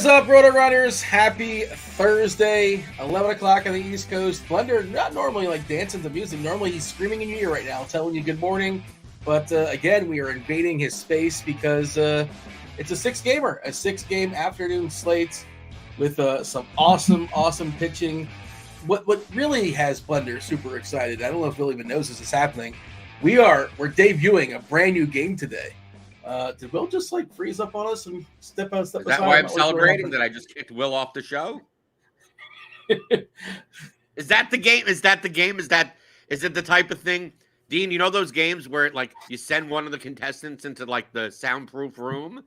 is up, RotoGrinders? Happy Thursday, 11 o'clock on the East Coast. Blender, not normally like dancing to music. Normally he's screaming in your ear right now, telling you good morning. But again, we are invading his space because it's a six-game afternoon slate with some awesome pitching. What really has Blender super excited, I don't know if Bill even knows this is happening, we're debuting a brand new game today. Did Will just like freeze up on us and step aside? Is that why I'm celebrating that I just kicked Will off the show? Is that the game? Is it the type of thing? Dean, you know those games where like you send one of the contestants into like the soundproof room,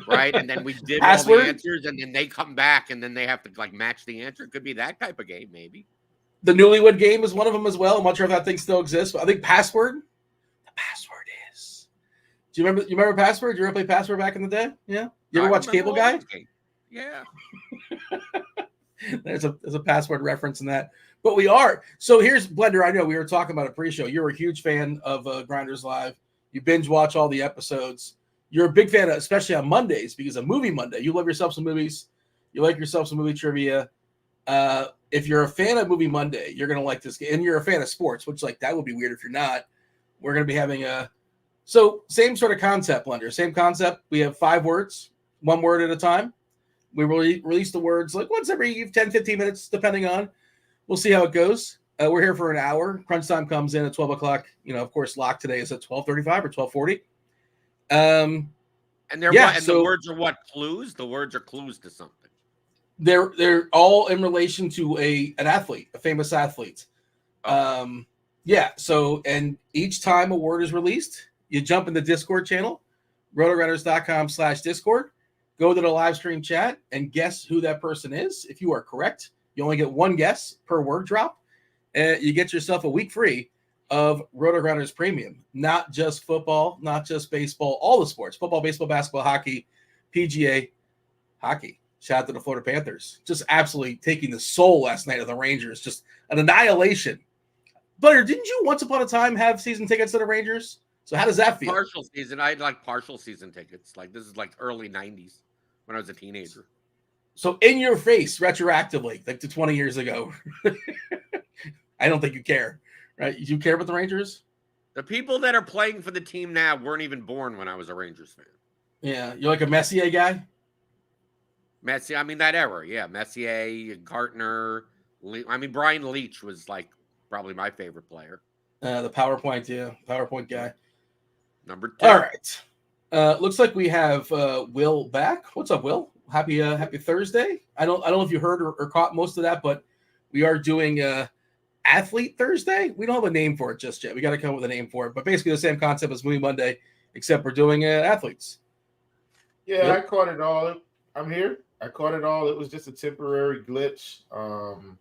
right? And then we did all the answers and then they come back and then they have to like match the answer. It could be that type of game, maybe. The Newlywed Game is one of them as well. I'm not sure if that thing still exists, but I think Password. The password is. Do you remember Password? Did you ever play Password back in the day? Yeah. You ever watch Cable Guy? Yeah. There's a Password reference in that. But we are. So here's Blender. I know we were talking about a pre-show. You're a huge fan of Grinders Live. You binge watch all the episodes. You're a big fan, especially on Mondays, because of Movie Monday. You love yourself some movies. You like yourself some movie trivia. If you're a fan of Movie Monday, you're going to like this game. And you're a fan of sports, which like that would be weird if you're not. We're going to be having so same sort of concept, Blender. Same concept. We have 5 words, 1 word at a time. We release the words like once every 10, 15 minutes, depending on. We'll see how it goes. We're here for an hour. Crunch time comes in at 12 o'clock. You know, of course, lock today is at 12:35 or 12:40. And the words are what? Clues? The words are clues to something. They're all in relation to an athlete, a famous athlete. Okay. So, and each time a word is released, you jump in the Discord channel, rotogrinders.com/Discord, go to the live stream chat and guess who that person is. If you are correct, you only get 1 guess per word drop. And you get yourself a week free of RotoGrinders Premium. Not just football, not just baseball, all the sports. Football, baseball, basketball, hockey, PGA, hockey. Shout out to the Florida Panthers. Just absolutely taking the soul last night of the Rangers. Just an annihilation. Blair, didn't you once upon a time have season tickets to the Rangers? So how does that feel? Partial season. I had like partial season tickets. Like this is like early 90s when I was a teenager. So in your face, retroactively, like to 20 years ago. I don't think you care, right? You care about the Rangers? The people that are playing for the team now weren't even born when I was a Rangers fan. Yeah. You're like a Messier guy? Messier, I mean, that era. Yeah. Messier, Gartner. Brian Leach was like probably my favorite player. The PowerPoint guy. Number 2. All right. Looks like we have Will back. What's up, Will? Happy Thursday. I don't know if you heard or caught most of that, but we are doing Athlete Thursday. We don't have a name for it just yet. We got to come up with a name for it, but basically the same concept as Movie Monday, except we're doing athletes. Yeah, yep. I caught it all. I'm here. I caught it all. It was just a temporary glitch, and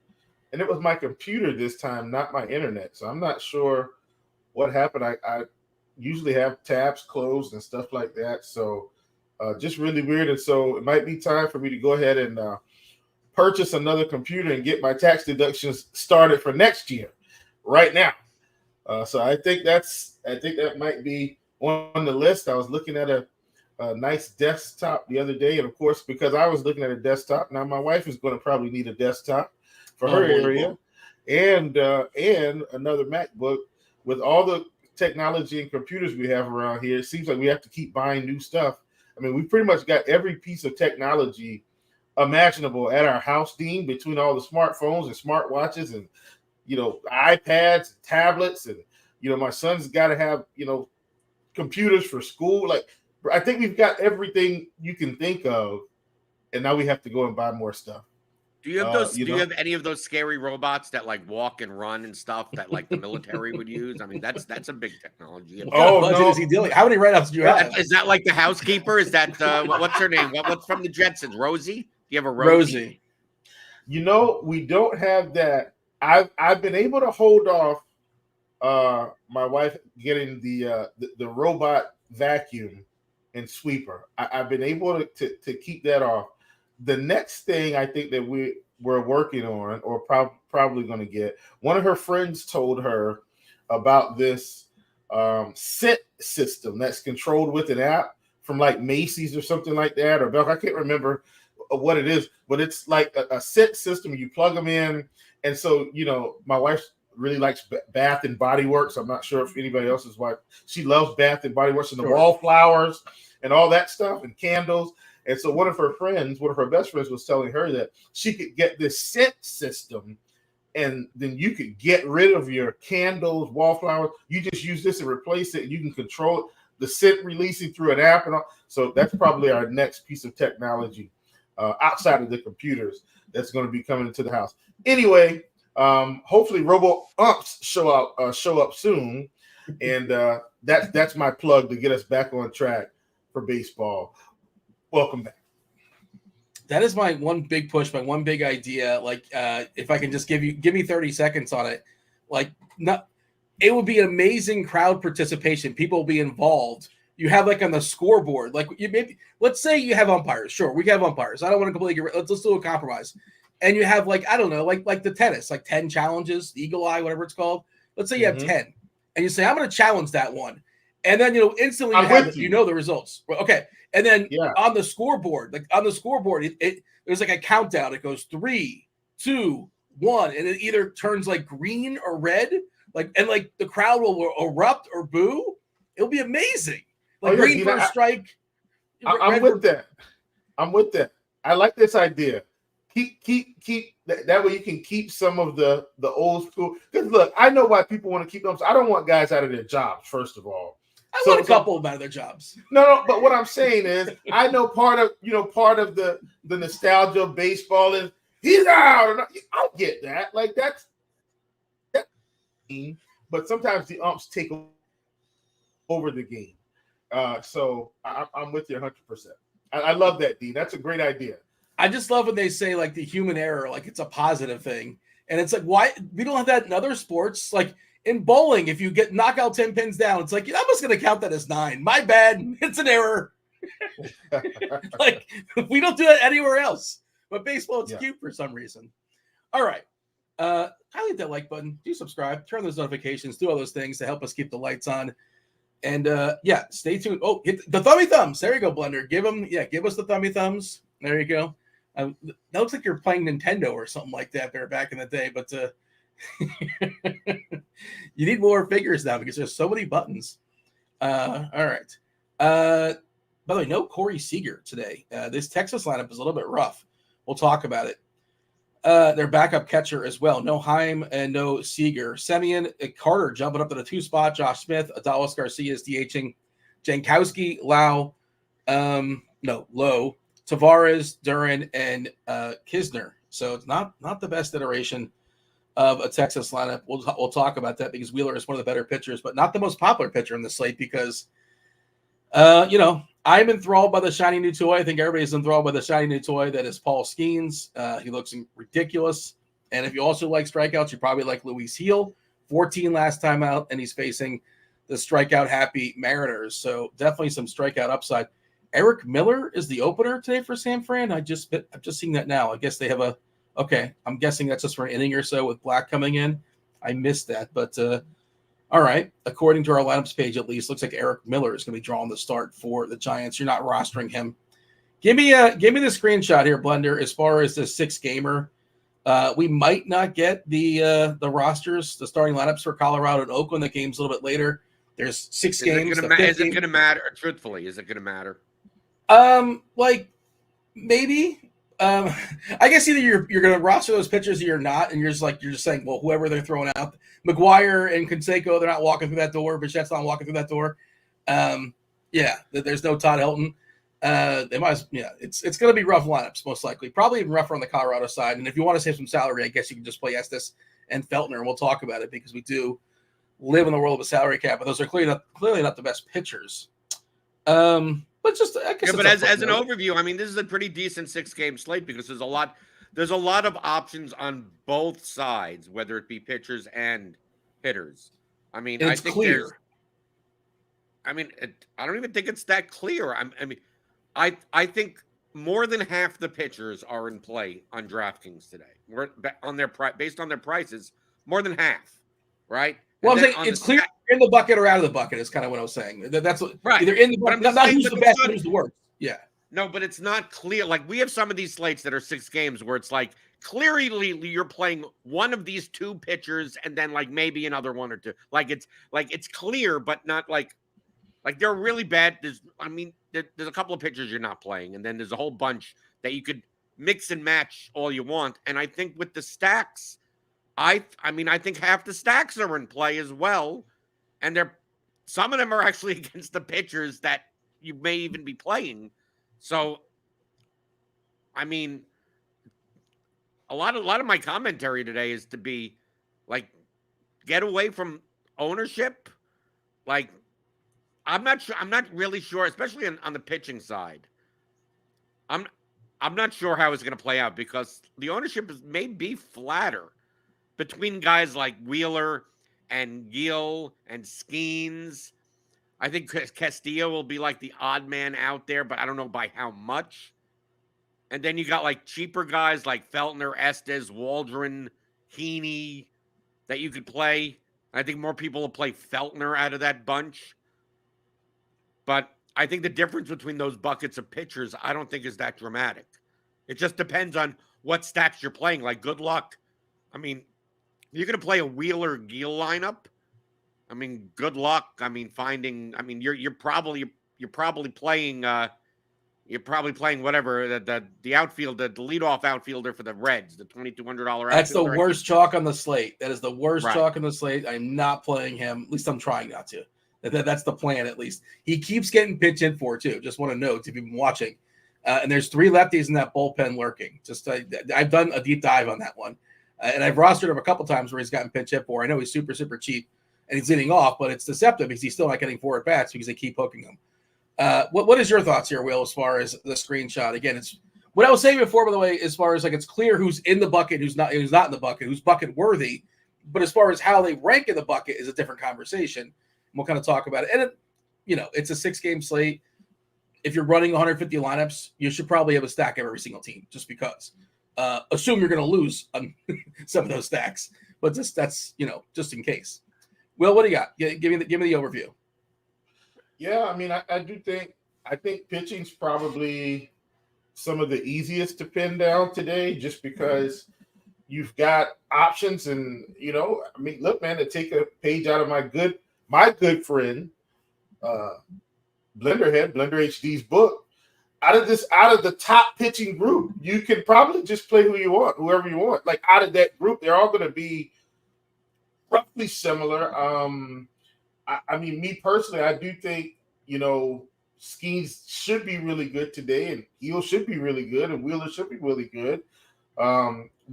it was my computer this time, not my internet. So I'm not sure what happened. I usually have tabs closed and stuff like that. So just really weird. And so it might be time for me to go ahead and purchase another computer and get my tax deductions started for next year right now. So I think that might be on the list. I was looking at a nice desktop the other day. And of course, because I was looking at a desktop, now my wife is going to probably need a desktop for her area and another MacBook. With all the technology and computers we have around here, it seems like we have to keep buying new stuff. I mean, we pretty much got every piece of technology imaginable at our house, Dean, between all the smartphones and smartwatches and, iPads, tablets. And, my son's got to have, computers for school. Like, I think we've got everything you can think of. And now we have to go and buy more stuff. Do you have those? Do you have any of those scary robots that like walk and run and stuff that like the military would use? I mean, that's a big technology. What kind of budget is he dealing? How many write-ups do you have? Is that like the housekeeper? Is that what's her name? What's from the Jetsons? Rosie? Do you have a Rosie? We don't have that. I've been able to hold off my wife getting the robot vacuum and sweeper. I've been able to keep that off. The next thing I think that we're working on, or probably going to get, one of her friends told her about this scent system that's controlled with an app from like Macy's or something like that, or Belk. I can't remember what it is, but it's like a scent system. You plug them in, and so my wife really likes Bath and Body Works. I'm not sure if anybody else's wife. She loves Bath and Body Works and the wallflowers and all that stuff and candles. And so one of her best friends was telling her that she could get this scent system, and then you could get rid of your candles, wallflowers. You just use this and replace it, and you can control it, the scent releasing through an app and all. So that's probably our next piece of technology outside of the computers that's going to be coming into the house. Anyway, hopefully Robo Umps show up soon, and that's my plug to get us back on track for baseball. Welcome back. That is my one big push, my one big idea. Like, if I can just give me 30 seconds on it, it would be amazing crowd participation. People will be involved. You have on the scoreboard, let's say you have umpires. Sure, we have umpires. I don't want to completely get rid. Let's do a compromise. And you have I don't know, like the tennis, 10 challenges, the eagle eye, whatever it's called. Let's say you have 10, and you say, I'm going to challenge that one. And then, instantly you know the results. Okay. And then on the scoreboard, there's a countdown. It goes 3, 2, 1, and it either turns green or red, and the crowd will erupt or boo. It'll be amazing. Green for a strike. I'm with that. I like this idea. Keep that way you can keep some of the old school. Because look, I know why people want to keep them. So I don't want guys out of their jobs, first of all. I want a couple of them out of their jobs. No, but what I'm saying is, I know part of the nostalgia of baseball is he's out. I get that. That's but sometimes the umps take over the game. So I'm with you 100%. I love that, Dean. That's a great idea. I just love when they say the human error, it's a positive thing. And it's why we don't have that in other sports. In bowling, if you get knockout 10 pins down, it's I'm just going to count that as 9. My bad. It's an error. We don't do that anywhere else. But baseball, it's cute for some reason. All right. Highlight that like button. Do subscribe. Turn those notifications. Do all those things to help us keep the lights on. And, stay tuned. Oh, hit the thummy thumbs. There you go, Blender. Give us the thummy thumbs. There you go. That looks like you're playing Nintendo or something like that there back in the day. But you need more figures now because there's so many buttons. All right. By the way, no Corey Seager today. This Texas lineup is a little bit rough. We'll talk about it. Their backup catcher as well. No Heim and no Seager. Semyon Carter jumping up to the 2 spot. Josh Smith, Adalis Garcia is DHing. Jankowski, Lowe, Tavares, Duran, and Kisner. So it's not the best iteration of a Texas lineup. We'll talk about that because Wheeler is one of the better pitchers, but not the most popular pitcher in the slate because, I'm enthralled by the shiny new toy. I think everybody's enthralled by the shiny new toy that is Paul Skeens. He looks ridiculous. And if you also like strikeouts, you probably like Luis Heel. 14 last time out, and he's facing the strikeout-happy Mariners. So definitely some strikeout upside. Eric Miller is the opener today for San Fran. I've just seen that now. I guess they have I'm guessing that's just for an inning or so with Black coming in. I missed that, but all right. According to our lineups page, at least, looks like Eric Miller is going to be drawing the start for the Giants. You're not rostering him. Give me the screenshot here, Blender. As far as the 6-gamer, we might not get the rosters, the starting lineups for Colorado and Oakland. The game's a little bit later. There's 6 games. Is it going to matter? Truthfully, is it going to matter? Maybe. I guess either you're going to roster those pitchers or you're not, and you're just saying, well, whoever they're throwing out, McGuire and Canseco, they're not walking through that door. Bichette's not walking through that door. There's no Todd Helton. They might, it's going to be rough lineups most likely, probably even rougher on the Colorado side. And if you want to save some salary, I guess you can just play Estes and Feltner, and we'll talk about it because we do live in the world of a salary cap, but those are clearly not the best pitchers. But just I guess as an overview, I mean, this is a pretty decent 6-game slate because there's a lot of options on both sides, whether it be pitchers and hitters. I mean, I think clear. I don't even think it's that clear. I think more than half the pitchers are in play on DraftKings today. We're on based on their prices, more than half, right? Well, I'm saying it's clear in the bucket or out of the bucket is kind of what I was saying. That's what, right. Either in the bucket, not who's the best, who's the worst. Yeah. No, but it's not clear. Like we have some of these slates that are 6 games where it's like clearly you're playing one of these 2 pitchers and then like maybe another 1 or 2. Like it's clear, but not like they're really bad. There's a couple of pitchers you're not playing, and then there's a whole bunch that you could mix and match all you want. And I think with the stacks, I think half the stacks are in play as well, and some of them are actually against the pitchers that you may even be playing. So, I mean, a lot of my commentary today is to be like, get away from ownership. Like, I'm not really sure, especially on the pitching side. I'm not sure how it's going to play out because the ownership may be flatter between guys like Wheeler and Gill and Skeens. I think Castillo will be like the odd man out there, but I don't know by how much. And then you got like cheaper guys like Feltner, Estes, Waldron, Heaney that you could play. I think more people will play Feltner out of that bunch. But I think the difference between those buckets of pitchers, I don't think is that dramatic. It just depends on what stacks you're playing. Like, good luck. I mean, you're going to play a Wheeler Gill lineup. I mean, good luck. I mean, you're probably playing whatever the outfield, the leadoff outfielder for the Reds, the $2,200. That's the worst chalk on the slate. That is the worst Right. chalk on the slate. I'm not playing him. At least I'm trying not to. That's the plan, at least. He keeps getting pitch in for, too. Just want to note, if you've been watching. And there's 3 lefties in that bullpen lurking. I've done a deep dive on that one. And I've rostered him a couple times where he's gotten pitch hit for. I know he's super, super cheap, and he's leading off, but it's deceptive because he's still not getting 4 at-bats because they keep hooking him. What is your thoughts here, Will, as far as the screenshot? Again, it's what I was saying before, by the way, as far as like it's clear who's in the bucket, who's not in the bucket, who's bucket worthy. But as far as how they rank in the bucket is a different conversation. We'll kind of talk about it. And, it's a 6-game slate. If you're running 150 lineups, you should probably have a stack of every single team just because. Assume you're going to lose on some of those stacks. But that's just in case. Will, what do you got? Give me the overview. Yeah, I mean, I think pitching's probably some of the easiest to pin down today just because you've got options and, look, man, to take a page out of my good friend, Blender HD's book, out of the top pitching group, you can probably just play whoever you want. Like, out of that group, they're all going to be roughly similar. I mean, me personally, I do think, Skeens should be really good today, and Gill should be really good, and Wheeler should be really good.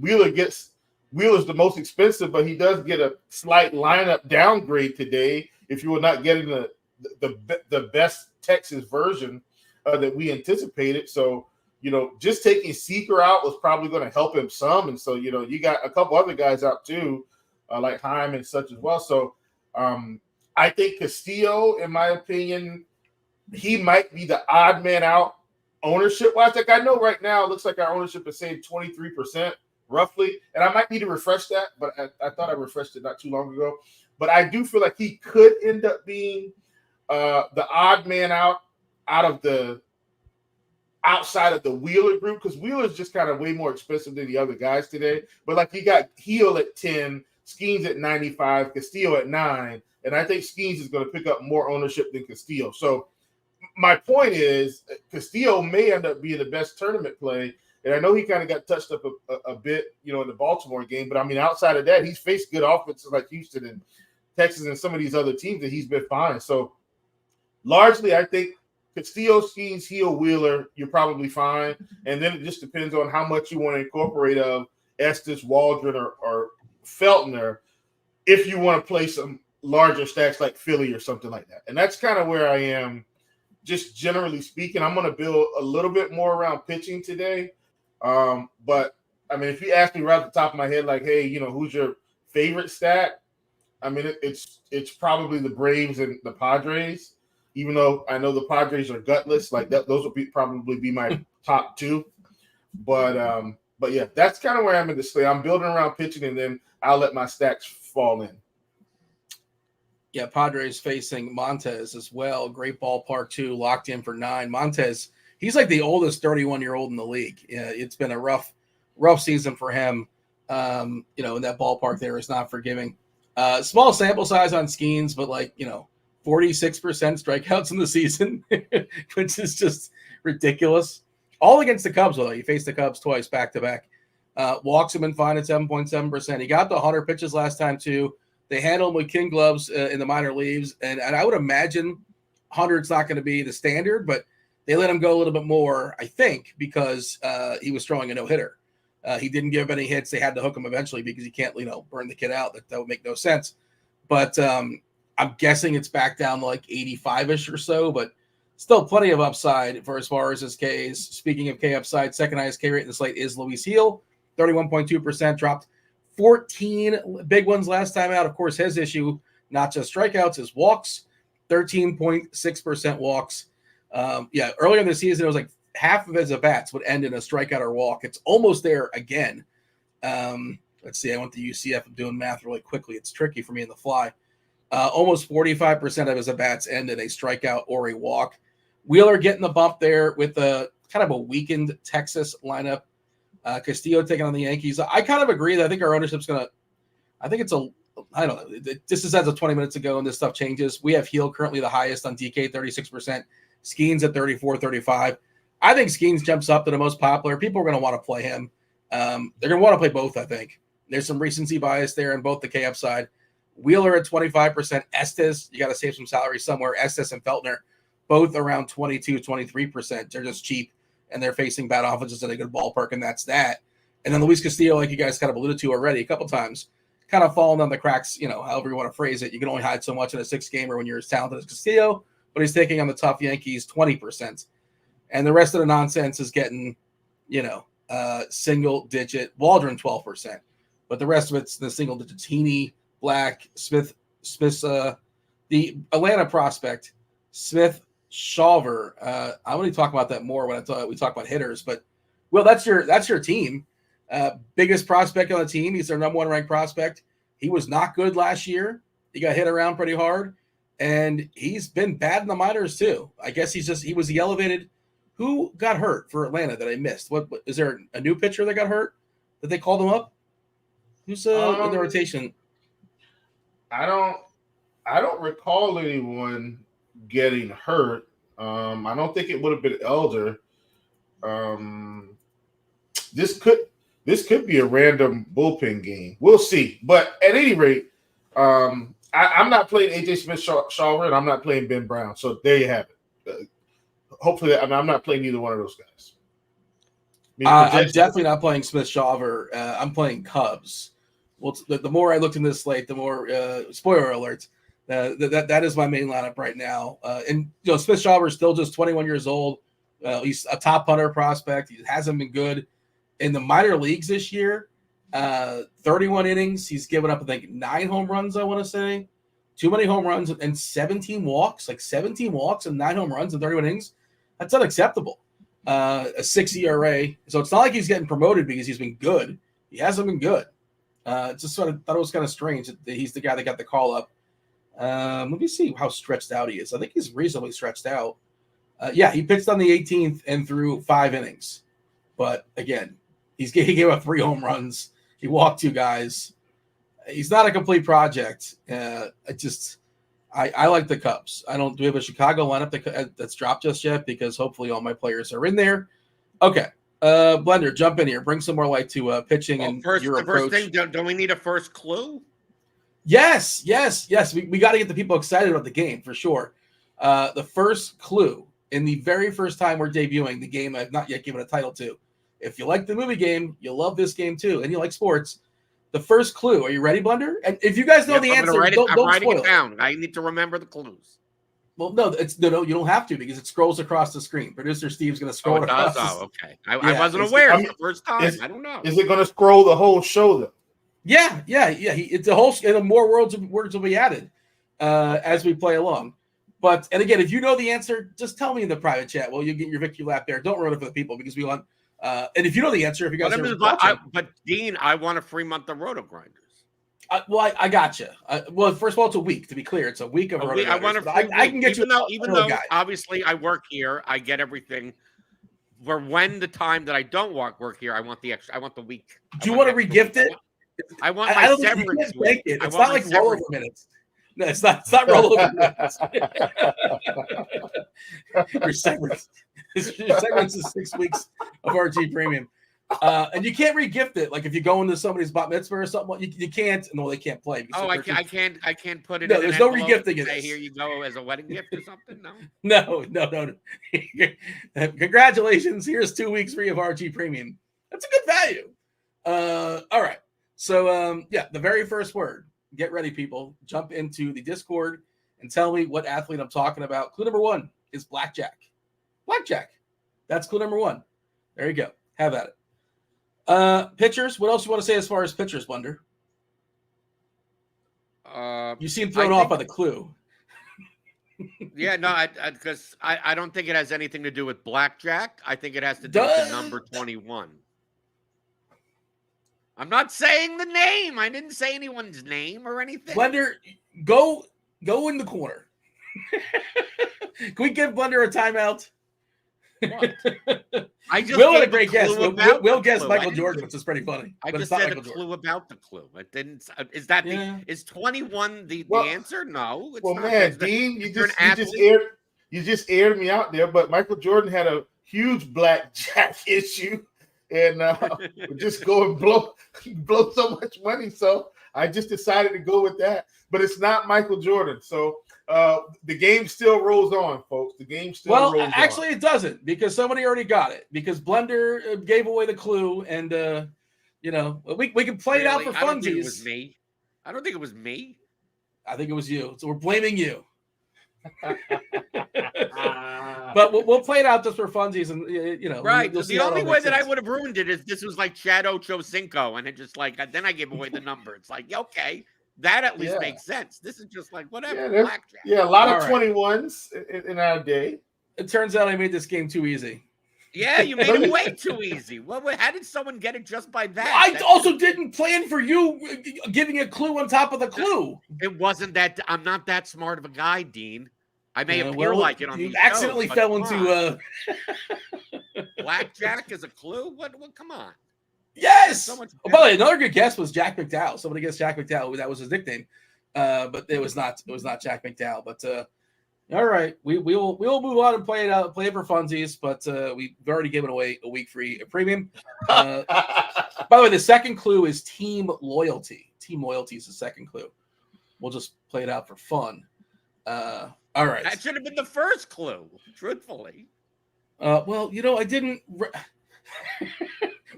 Wheeler's the most expensive, but he does get a slight lineup downgrade today if you were not getting the best Texas version that we anticipated. So, just taking Seeker out was probably going to help him some. And so, you got a couple other guys out too, like Heim and such as well. So I think Castillo, in my opinion, he might be the odd man out ownership-wise. Like, I know right now it looks like our ownership is saying 23% roughly. And I might need to refresh that, but I thought I refreshed it not too long ago. But I do feel like he could end up being the odd man outside of the Wheeler group, because Wheeler's just kind of way more expensive than the other guys today. But like, you got Heel at 10, Skeens at 95, Castillo at 9, and I think Skeens is going to pick up more ownership than Castillo. So my point is, Castillo may end up being the best tournament play, and I know he kind of got touched up a bit, in the Baltimore game. But I mean, outside of that, he's faced good offenses like Houston and Texas and some of these other teams that he's been fine. So largely, I think Castillo, Skeens, Heel, Wheeler, you're probably fine. And then it just depends on how much you want to incorporate of Estes, Waldron, or Feltner if you want to play some larger stacks like Philly or something like that. And that's kind of where I am, just generally speaking. I'm going to build a little bit more around pitching today. But, I mean, if you ask me right off the top of my head, like, hey, who's your favorite stack? I mean, it's probably the Braves and the Padres. Even though I know the Padres are gutless, like that, those will probably be my top 2. But yeah, that's kind of where I'm in the slate. I'm building around pitching, and then I'll let my stacks fall in. Yeah, Padres facing Montez as well. Great ballpark too, locked in for 9. Montez, he's like the oldest 31-year-old in the league. It's been a rough season for him. In that ballpark there is not forgiving. Small sample size on Skeens, but 46% strikeouts in the season, which is just ridiculous. All against the Cubs, though. He faced the Cubs twice back-to-back. Walks have been fine at 7.7%. He got the 100 pitches last time, too. They handle him with king gloves in the minor leagues, and I would imagine 100's not going to be the standard, but they let him go a little bit more, I think, because he was throwing a no-hitter. He didn't give any hits. They had to hook him eventually because he can't, burn the kid out. That would make no sense. But I'm guessing it's back down to 85-ish or so, but still plenty of upside for as far as his Ks. Speaking of K upside, second highest K rate in the slate is Luis Heel, 31.2%, dropped 14 big ones last time out. Of course, his issue, not just strikeouts, is walks, 13.6% walks. Earlier in the season, it was half of his at-bats would end in a strikeout or walk. It's almost there again. Let's see. I went to UCF. I'm doing math really quickly. It's tricky for me in the fly. Almost 45% of his at-bats end in a strikeout or a walk. Wheeler getting the bump there with a kind of a weakened Texas lineup. Castillo taking on the Yankees. I kind of agree that I think our ownership's going to – I don't know. This is as of 20 minutes ago, and this stuff changes. We have Heel currently the highest on DK, 36%. Skeens at 34, 35. I think Skeens jumps up to the most popular. People are going to want to play him. They're going to want to play both, I think. There's some recency bias there in both the K upside. Wheeler at 25%. Estes, you got to save some salary somewhere. Estes and Feltner, both around 22, 23%. They're just cheap, and they're facing bad offenses in a good ballpark, and that's that. And then Luis Castillo, like you guys kind of alluded to already a couple times, kind of falling on the cracks, however you want to phrase it. You can only hide so much in a six-gamer when you're as talented as Castillo, but he's taking on the tough Yankees 20%. And the rest of the nonsense is getting, single-digit. Waldron 12%. But the rest of it's the single digits. Heaney, Black, Smith, the Atlanta prospect, Smith, Shawver. I want to talk about that more when we talk about hitters. But, well, that's your team. Biggest prospect on the team. He's their number one ranked prospect. He was not good last year. He got hit around pretty hard. And he's been bad in the minors, too. I guess he was the elevated. Who got hurt for Atlanta that I missed? What is there a new pitcher that got hurt that they called him up? Who's in the rotation? I don't recall anyone getting hurt. I don't think it would have been Elder. This could be a random bullpen game. We'll see. But at any rate, I'm not playing AJ Smith-Shawver, and I'm not playing Ben Brown. So there you have it. Hopefully, I'm not playing either one of those guys. I'm definitely not playing Smith-Shawver. I'm playing Cubs. Well, the more I looked in this slate, the more spoiler alerts. That is my main lineup right now. And Smith-Shawver is still just 21 years old. He's a top punter prospect. He hasn't been good in the minor leagues this year. 31 innings. He's given up, I think, 9 home runs. I want to say too many home runs and 17 walks. 17 walks and 9 home runs in 31 innings. That's unacceptable. A 6 ERA. So it's not like he's getting promoted because he's been good. He hasn't been good. Just sort of thought it was kind of strange that he's the guy that got the call up. Let me see how stretched out he is. I think he's reasonably stretched out. He pitched on the 18th and threw 5 innings. But again, he gave up 3 home runs. He walked 2 guys. He's not a complete project. I like the Cubs. Do we have a Chicago lineup that's dropped just yet? Because hopefully all my players are in there. Okay. Blender, jump in here. Bring some more light to pitching and your approach. First thing, don't we need a first clue? Yes. We got to get the people excited about the game for sure. The first clue in the very first time we're debuting the game I've not yet given a title to. If you like the movie game, you'll love this game too, and you like sports. The first clue. Are you ready, Blender? And if you guys know the answer, don't writing spoil it down. I need to remember the clues. Well, no, you don't have to because it scrolls across the screen. Producer Steve's going to scroll it across. Okay. I wasn't aware. It's the first time. I don't know. Is it going to scroll the whole show though? Yeah. It's a whole, and more words will be added as we play along. But and again, if you know the answer, just tell me in the private chat. Well, you get your victory lap there. Don't ruin it for the people because we want. And if you know the answer, if you guys but Dean, I want a free month of RotoGrinders. I got you. Well, first of all, it's a week. To be clear, it's a week of RotoGrinders. I want to. I can get even though obviously I work here, I get everything for when the time that I don't work here, I want the extra. I want the week. Do you want to regift it? I want my severance week. It's not like rollover minutes. No, it's not. It's not rollover minutes. Your severance is 6 weeks of RG Premium, and you can't regift it. Like if you go into somebody's bat mitzvah or something, you can't. No, they can't play. Oh, I can't put it. No, in there's an no envelope regifting and say, it. here you go as a wedding gift or something. No. Congratulations. Here's 2 weeks free of RG Premium. That's a good value. All right. So the very first word. Get ready, people. Jump into the Discord and tell me what athlete I'm talking about. Clue number 1 is blackjack. Blackjack. That's clue number 1. There you go. Have at it. Pitchers. What else you want to say as far as pitchers, Blender? You seem thrown off by the clue. Yeah, no, because I don't think it has anything to do with blackjack. I think it has to do with the number 21. I'm not saying the name. I didn't say anyone's name or anything. Blender, go in the corner. Can we give Blender a timeout? What? I just Will had a great guess. Will guessed clue. Michael Jordan, which is pretty funny. I just said a clue about the clue. It didn't. Is that is 21 the answer? No. It's well, not. man, Dean, you just aired me out there. But Michael Jordan had a huge blackjack issue. And just go and blow so much money. So I just decided to go with that. But it's not Michael Jordan. So the game still rolls on, folks. The game still rolls on. Well, actually, it doesn't because somebody already got it. Because Blender gave away the clue. And, we can play it out for funsies. I don't think it was me. I don't think it was me. I think it was you. So we're blaming you. But we'll play it out just for funsies, and right. The only way that I would have ruined it is this was like Chad Ochocinco, and it just like then I gave away the number. It's like okay, that at least makes sense. This is just like whatever. Blackjack. Yeah, a lot of 21s in our day. It turns out I made this game too easy. Yeah, you made it way too easy. Well, how did someone get it just by that? I also didn't plan for you giving a clue on top of the clue. It wasn't that. I'm not that smart of a guy, Dean. I may appear like it on these accidentally shows, fell into blackjack as a clue. What? Come on. Yes. So by the way, another good guess was Jack McDowell. Somebody guessed Jack McDowell. That was his nickname, but it was not. It was not Jack McDowell. But all right, we'll move on and play it for funsies. But we've already given away a week free premium. By the way, the second clue is team loyalty. Team loyalty is the second clue. We'll just play it out for fun. All right. That should have been the first clue, truthfully. Well, I didn't.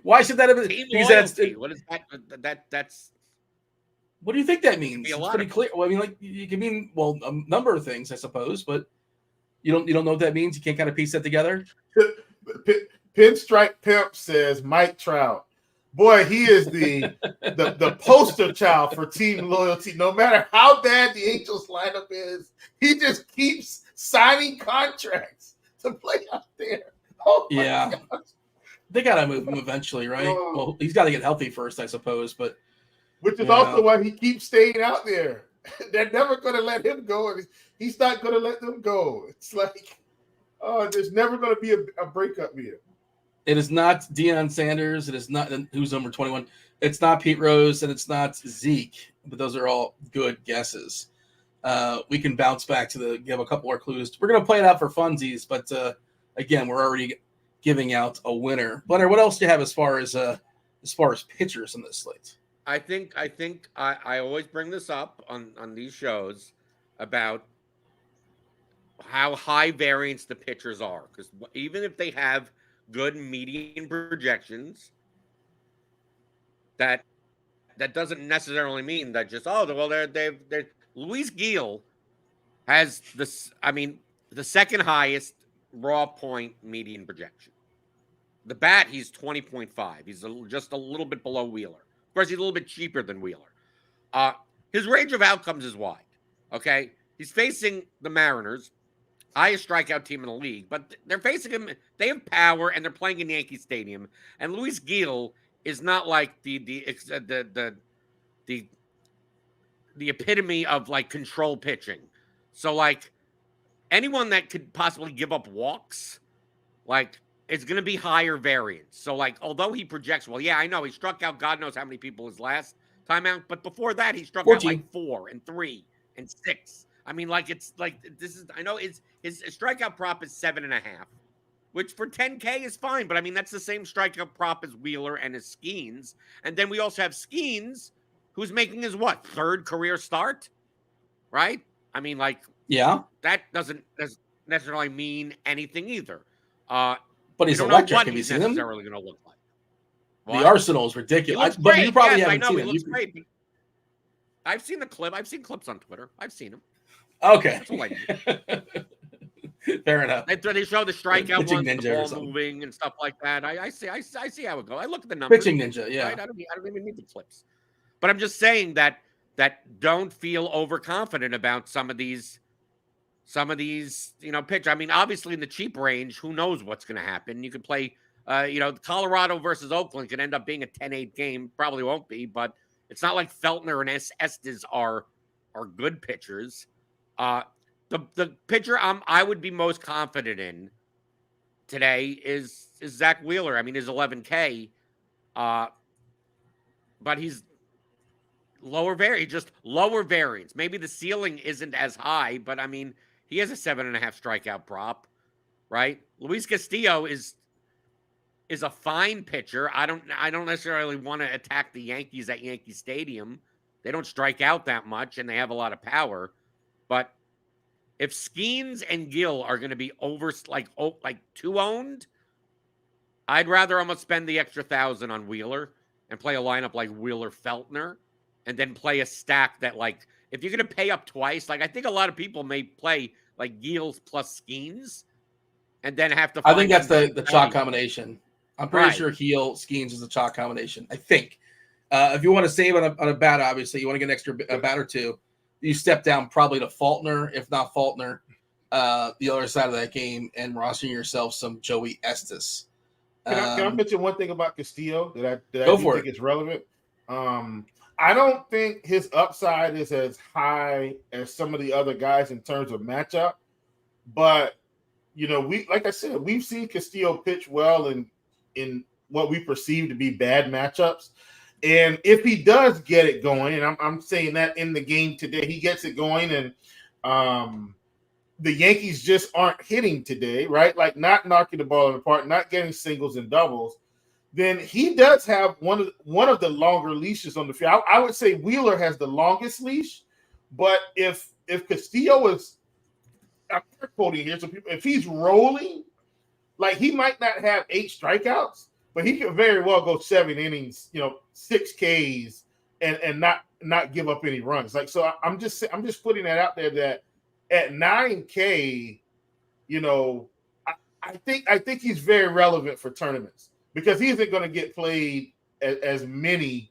Why should that have been? Team loyalty. What is that? That's. What do you think that means? It's pretty clear. Well, I mean, like you can mean a number of things, I suppose, but you don't know what that means. You can't kind of piece that together. Pinstripe Pimp says Mike Trout. Boy, he is the poster child for team loyalty. No matter how bad the Angels lineup is, he just keeps signing contracts to play out there. Oh yeah, they gotta move him eventually, right? Well, he's got to get healthy first, I suppose. But which is also why he keeps staying out there. They're never going to let him go, and he's not going to let them go. It's like, there's never going to be a breakup here. It is not Deion Sanders. It is not who's number 21. It's not Pete Rose, and it's not Zeke. But those are all good guesses. We can bounce back to give a couple more clues. We're going to play it out for funsies, but again, we're already giving out a winner. Blender, what else do you have as far as pitchers in this slate? I think I always bring this up on these shows about how high variance the pitchers are, because even if they have good median projections, that doesn't necessarily mean that just they're Luis Gil has the second highest raw point median projection. The bat, he's 20.5. He's just a little bit below Wheeler. Of course, he's a little bit cheaper than Wheeler. His range of outcomes is wide. Okay, he's facing the Mariners, highest strikeout team in the league, but they're facing him. They have power, and they're playing in Yankee Stadium. And Luis Gil is not like the epitome of like control pitching. So like anyone that could possibly give up walks, like it's going to be higher variance. So, like, although he projects, well, yeah, I know he struck out God knows how many people his last time out, but before that, he struck out 14. like 4 and 3 and 6. I mean, like, it's like this is, I know his strikeout prop is 7.5, which for 10K is fine, but I mean, that's the same strikeout prop as Wheeler and his Skeens. And then we also have Skeens, who's making his what, 3rd career start, right? I mean, like, yeah, that doesn't necessarily mean anything either. but he's you don't know electric. what Have you he's seen him? necessarily going to look like. The What? arsenal is He ridiculous. looks But great. you probably Yes, I haven't know seen he him. looks great. I've seen the clip. I've seen clips on Twitter. I've seen him. Okay. That's all I need. Fair enough. They show the strikeout Pitching ones, the ninja or ball something. moving and stuff like that. I see how it goes. I look at the numbers. Pitching ninja, yeah. Right? I don't even need the clips. But I'm just saying that don't feel overconfident about some of these, pitch. I mean, obviously in the cheap range, who knows what's going to happen? You could play, Colorado versus Oakland could end up being a 10-8 game. Probably won't be, but it's not like Feltner and Estes are good pitchers. The pitcher I would be most confident in today is Zach Wheeler. I mean, his 11K, but he's lower variance. Maybe the ceiling isn't as high, but I mean, he has a 7.5 strikeout prop, right? Luis Castillo is a fine pitcher. I don't necessarily want to attack the Yankees at Yankee Stadium. They don't strike out that much, and they have a lot of power. But if Skeens and Gill are going to be over like 2 owned, I'd rather almost spend the extra 1,000 on Wheeler and play a lineup like Wheeler Feltner, and then play a stack that, like, if you're going to pay up twice, like I think a lot of people may play like Gills plus Skeens, and then have to. I think that's the chalk combination. I'm pretty Right. sure Heel Skeens is a chalk combination. I think. If you want to save on a bat, obviously you want to get an extra bat or two. You step down probably to Faulkner, if not Faulkner, the other side of that game, and rostering yourself some Joey Estes. Can I mention one thing about Castillo that I Go do for think it. is relevant? I don't think his upside is as high as some of the other guys in terms of matchup, but like I said, we've seen Castillo pitch well in what we perceive to be bad matchups. And if he does get it going, and I'm saying that in the game today, he gets it going, and the Yankees just aren't hitting today, right? Like not knocking the ball apart, not getting singles and doubles, then he does have one of the longer leashes on the field. I would say Wheeler has the longest leash, but if Castillo is, I'm quoting here, so people, if he's rolling, like he might not have 8 strikeouts, but he could very well go 7 innings, 6 Ks, and not give up any runs. Like, so I'm just putting that out there that at 9K, I think he's very relevant for tournaments because he isn't going to get played as many.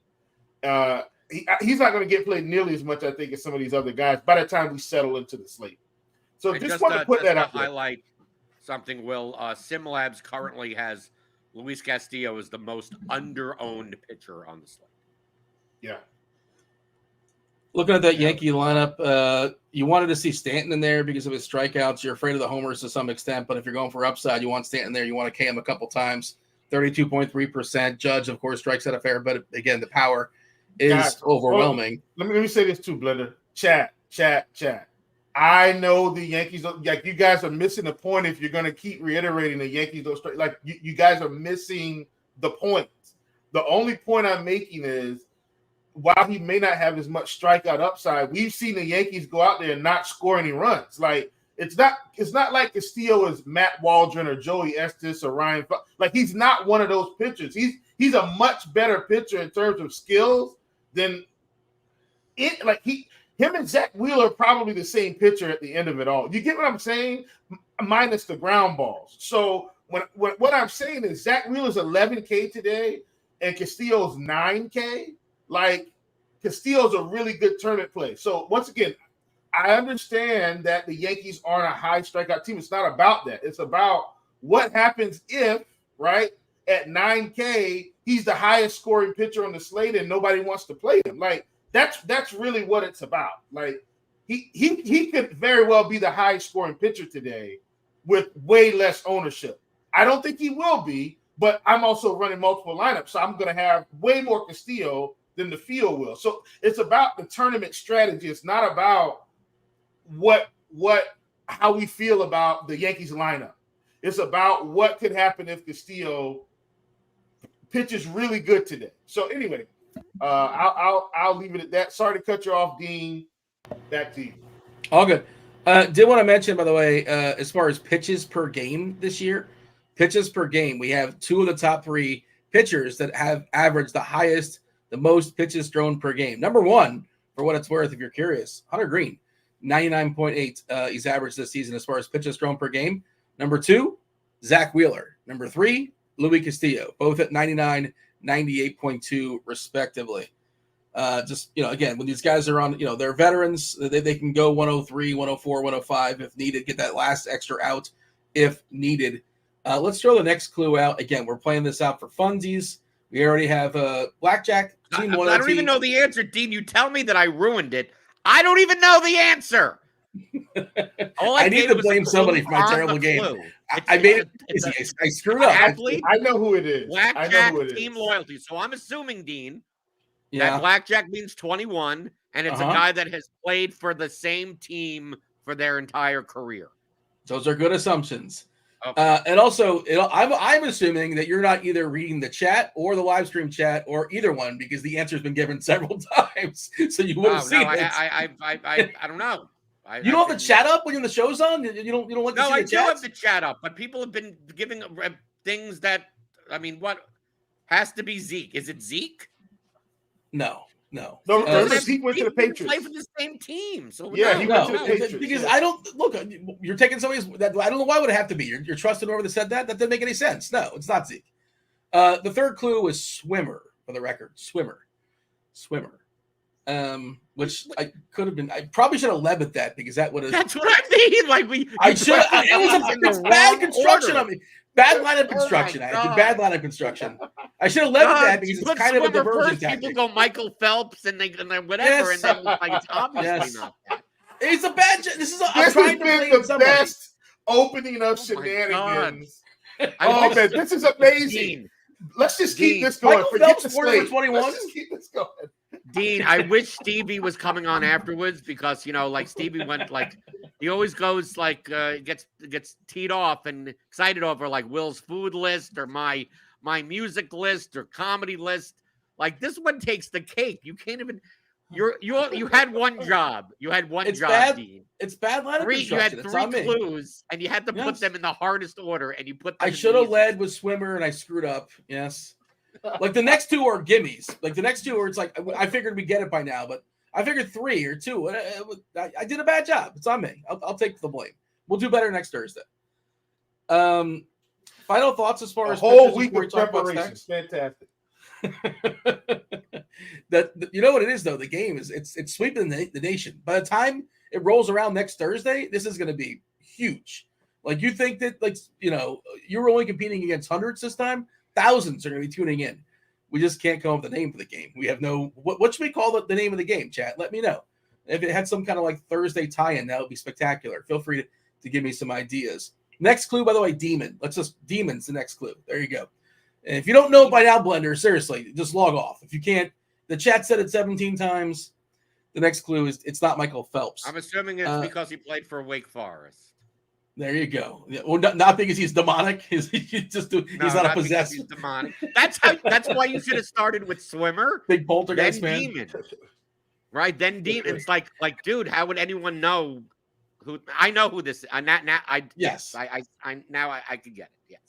He's not going to get played nearly as much, I think, as some of these other guys by the time we settle into the slate. So just want to put that out there. Highlight something, Will. SimLabs currently has Luis Castillo as the most under-owned pitcher on the slate. Yeah. Looking at that Yankee lineup, you wanted to see Stanton in there because of his strikeouts. You're afraid of the homers to some extent, but if you're going for upside, you want Stanton there. You want to K him a couple times. 32.3%. Judge, of course, strikes out a fair, but again, the power is overwhelming. Let me say this too, Blender. Chat. I know the Yankees, like you guys are missing the point if you're going to keep reiterating the Yankees don't strike. Like you guys are missing the point. The only point I'm making is while he may not have as much strikeout upside, we've seen the Yankees go out there and not score any runs. Like it's not like Castillo is Matt Waldron or Joey Estes or Ryan. Like he's not one of those pitchers. He's a much better pitcher in terms of skills than it. Like him and Zach Wheeler are probably the same pitcher at the end of it all. You get what I'm saying? Minus the ground balls. So what I'm saying is Zach Wheeler's 11K today and Castillo's 9K. Like Castillo's a really good tournament play. So once again, I understand that the Yankees aren't a high strikeout team. It's not about that. It's about what happens if, right, at 9K, he's the highest scoring pitcher on the slate and nobody wants to play him. Like that's really what it's about. Like he could very well be the highest scoring pitcher today with way less ownership. I don't think he will be, but I'm also running multiple lineups, so I'm going to have way more Castillo than the field will. So it's about the tournament strategy. It's not about how we feel about the Yankees lineup. It's about what could happen if Castillo pitches really good today. So anyway, I'll leave it at that. Sorry to cut you off, Dean. Back to you. All good. Did want to mention, by the way, as far as pitches per game this year, we have two of the top three pitchers that have averaged the most pitches thrown per game. Number one, for what it's worth, if you're curious, Hunter Green, 99.8 he's averaged this season as far as pitches thrown per game. Number two, Zach Wheeler. Number three, Luis Castillo, both at 99, 98.2 respectively. Again, when these guys are on, they're veterans, they can go 103, 104, 105 if needed, get that last extra out if needed. Let's throw the next clue out. Again, we're playing this out for funsies. We already have blackjack. Team loyalty. I don't even know the answer, Dean. You tell me that I ruined it. I don't even know the answer. I need to blame somebody for my terrible game. I made it easy. I screwed up. I know who it is. Blackjack team loyalty. So I'm assuming, Dean, that blackjack means 21, and it's a guy that has played for the same team for their entire career. Those are good assumptions. Okay. And also, I'm assuming that you're not either reading the chat or the live stream chat or either one, because the answer's been given several times, so you would have seen it. I don't know. You don't have the chat up when the show's on? You don't like to see the chat? No, I do have the chat up, but people have been giving things that, what has to be Zeke? Is it Zeke? No. Zeke went to the Patriots. Play for the same team. So he went to the Patriots. Because I don't look. You're taking somebody's. I don't know why would it have to be. You're trusting whoever that said that. That didn't make any sense. No, it's not Zeke. The third clue was swimmer. For the record, swimmer. Which I could have been. I probably should have led with that, because that would have. That's what I mean. I should. It was bad construction of me. Bad lineup construction. I did bad lineup construction. I should have led with that, because it's kind of a diversion tactic. People go Michael Phelps and they whatever, and then it's obviously not that. It's a bad. This has been the best opening of shenanigans. Oh man, this is amazing. Let's just keep this going. Forget the slate. 21. Let's just keep this going. Dean, I wish Stevie was coming on afterwards, because Stevie went he always goes gets teed off and excited over Will's food list or my music list or comedy list. This one takes the cake. You can't even. You had one job. You had one job, Dean. It's bad lineup construction. You had three clues, and you had to put them in the hardest order, and you put them. I should have led with swimmer, and I screwed up. Yes. The next two are gimmies. The next two are, it's I figured we'd get it by now, but I figured 3 or 2. I did a bad job. It's on me. I'll take the blame. We'll do better next Thursday. Final thoughts as far as a whole week of preparation. Fantastic. You know what it is, though? The game is it's sweeping the nation. By the time it rolls around next Thursday, this is going to be huge. You think that you're only competing against hundreds this time. Thousands are going to be tuning in. We just can't come up with a name for the game. We have no. What should we call the name of the game? Chat. Let me know if it had some kind of Thursday tie-in. That would be spectacular. Feel free to give me some ideas. Next clue, by the way, demon. Demon's the next clue. There you go. And if you don't know by now, Blender, seriously, just log off. If you can't, the chat said it 17 times. The next clue is it's not Michael Phelps. I'm assuming it's because he played for Wake Forest. There you go. Well, not because he's demonic. He's not a possessed. He's demonic. That's why you should have started with swimmer. Big poltergeist then fan. Demon. Right? Then demon. It's like, dude, how would anyone know who? I know who this is. Yes. I could get it. Yes.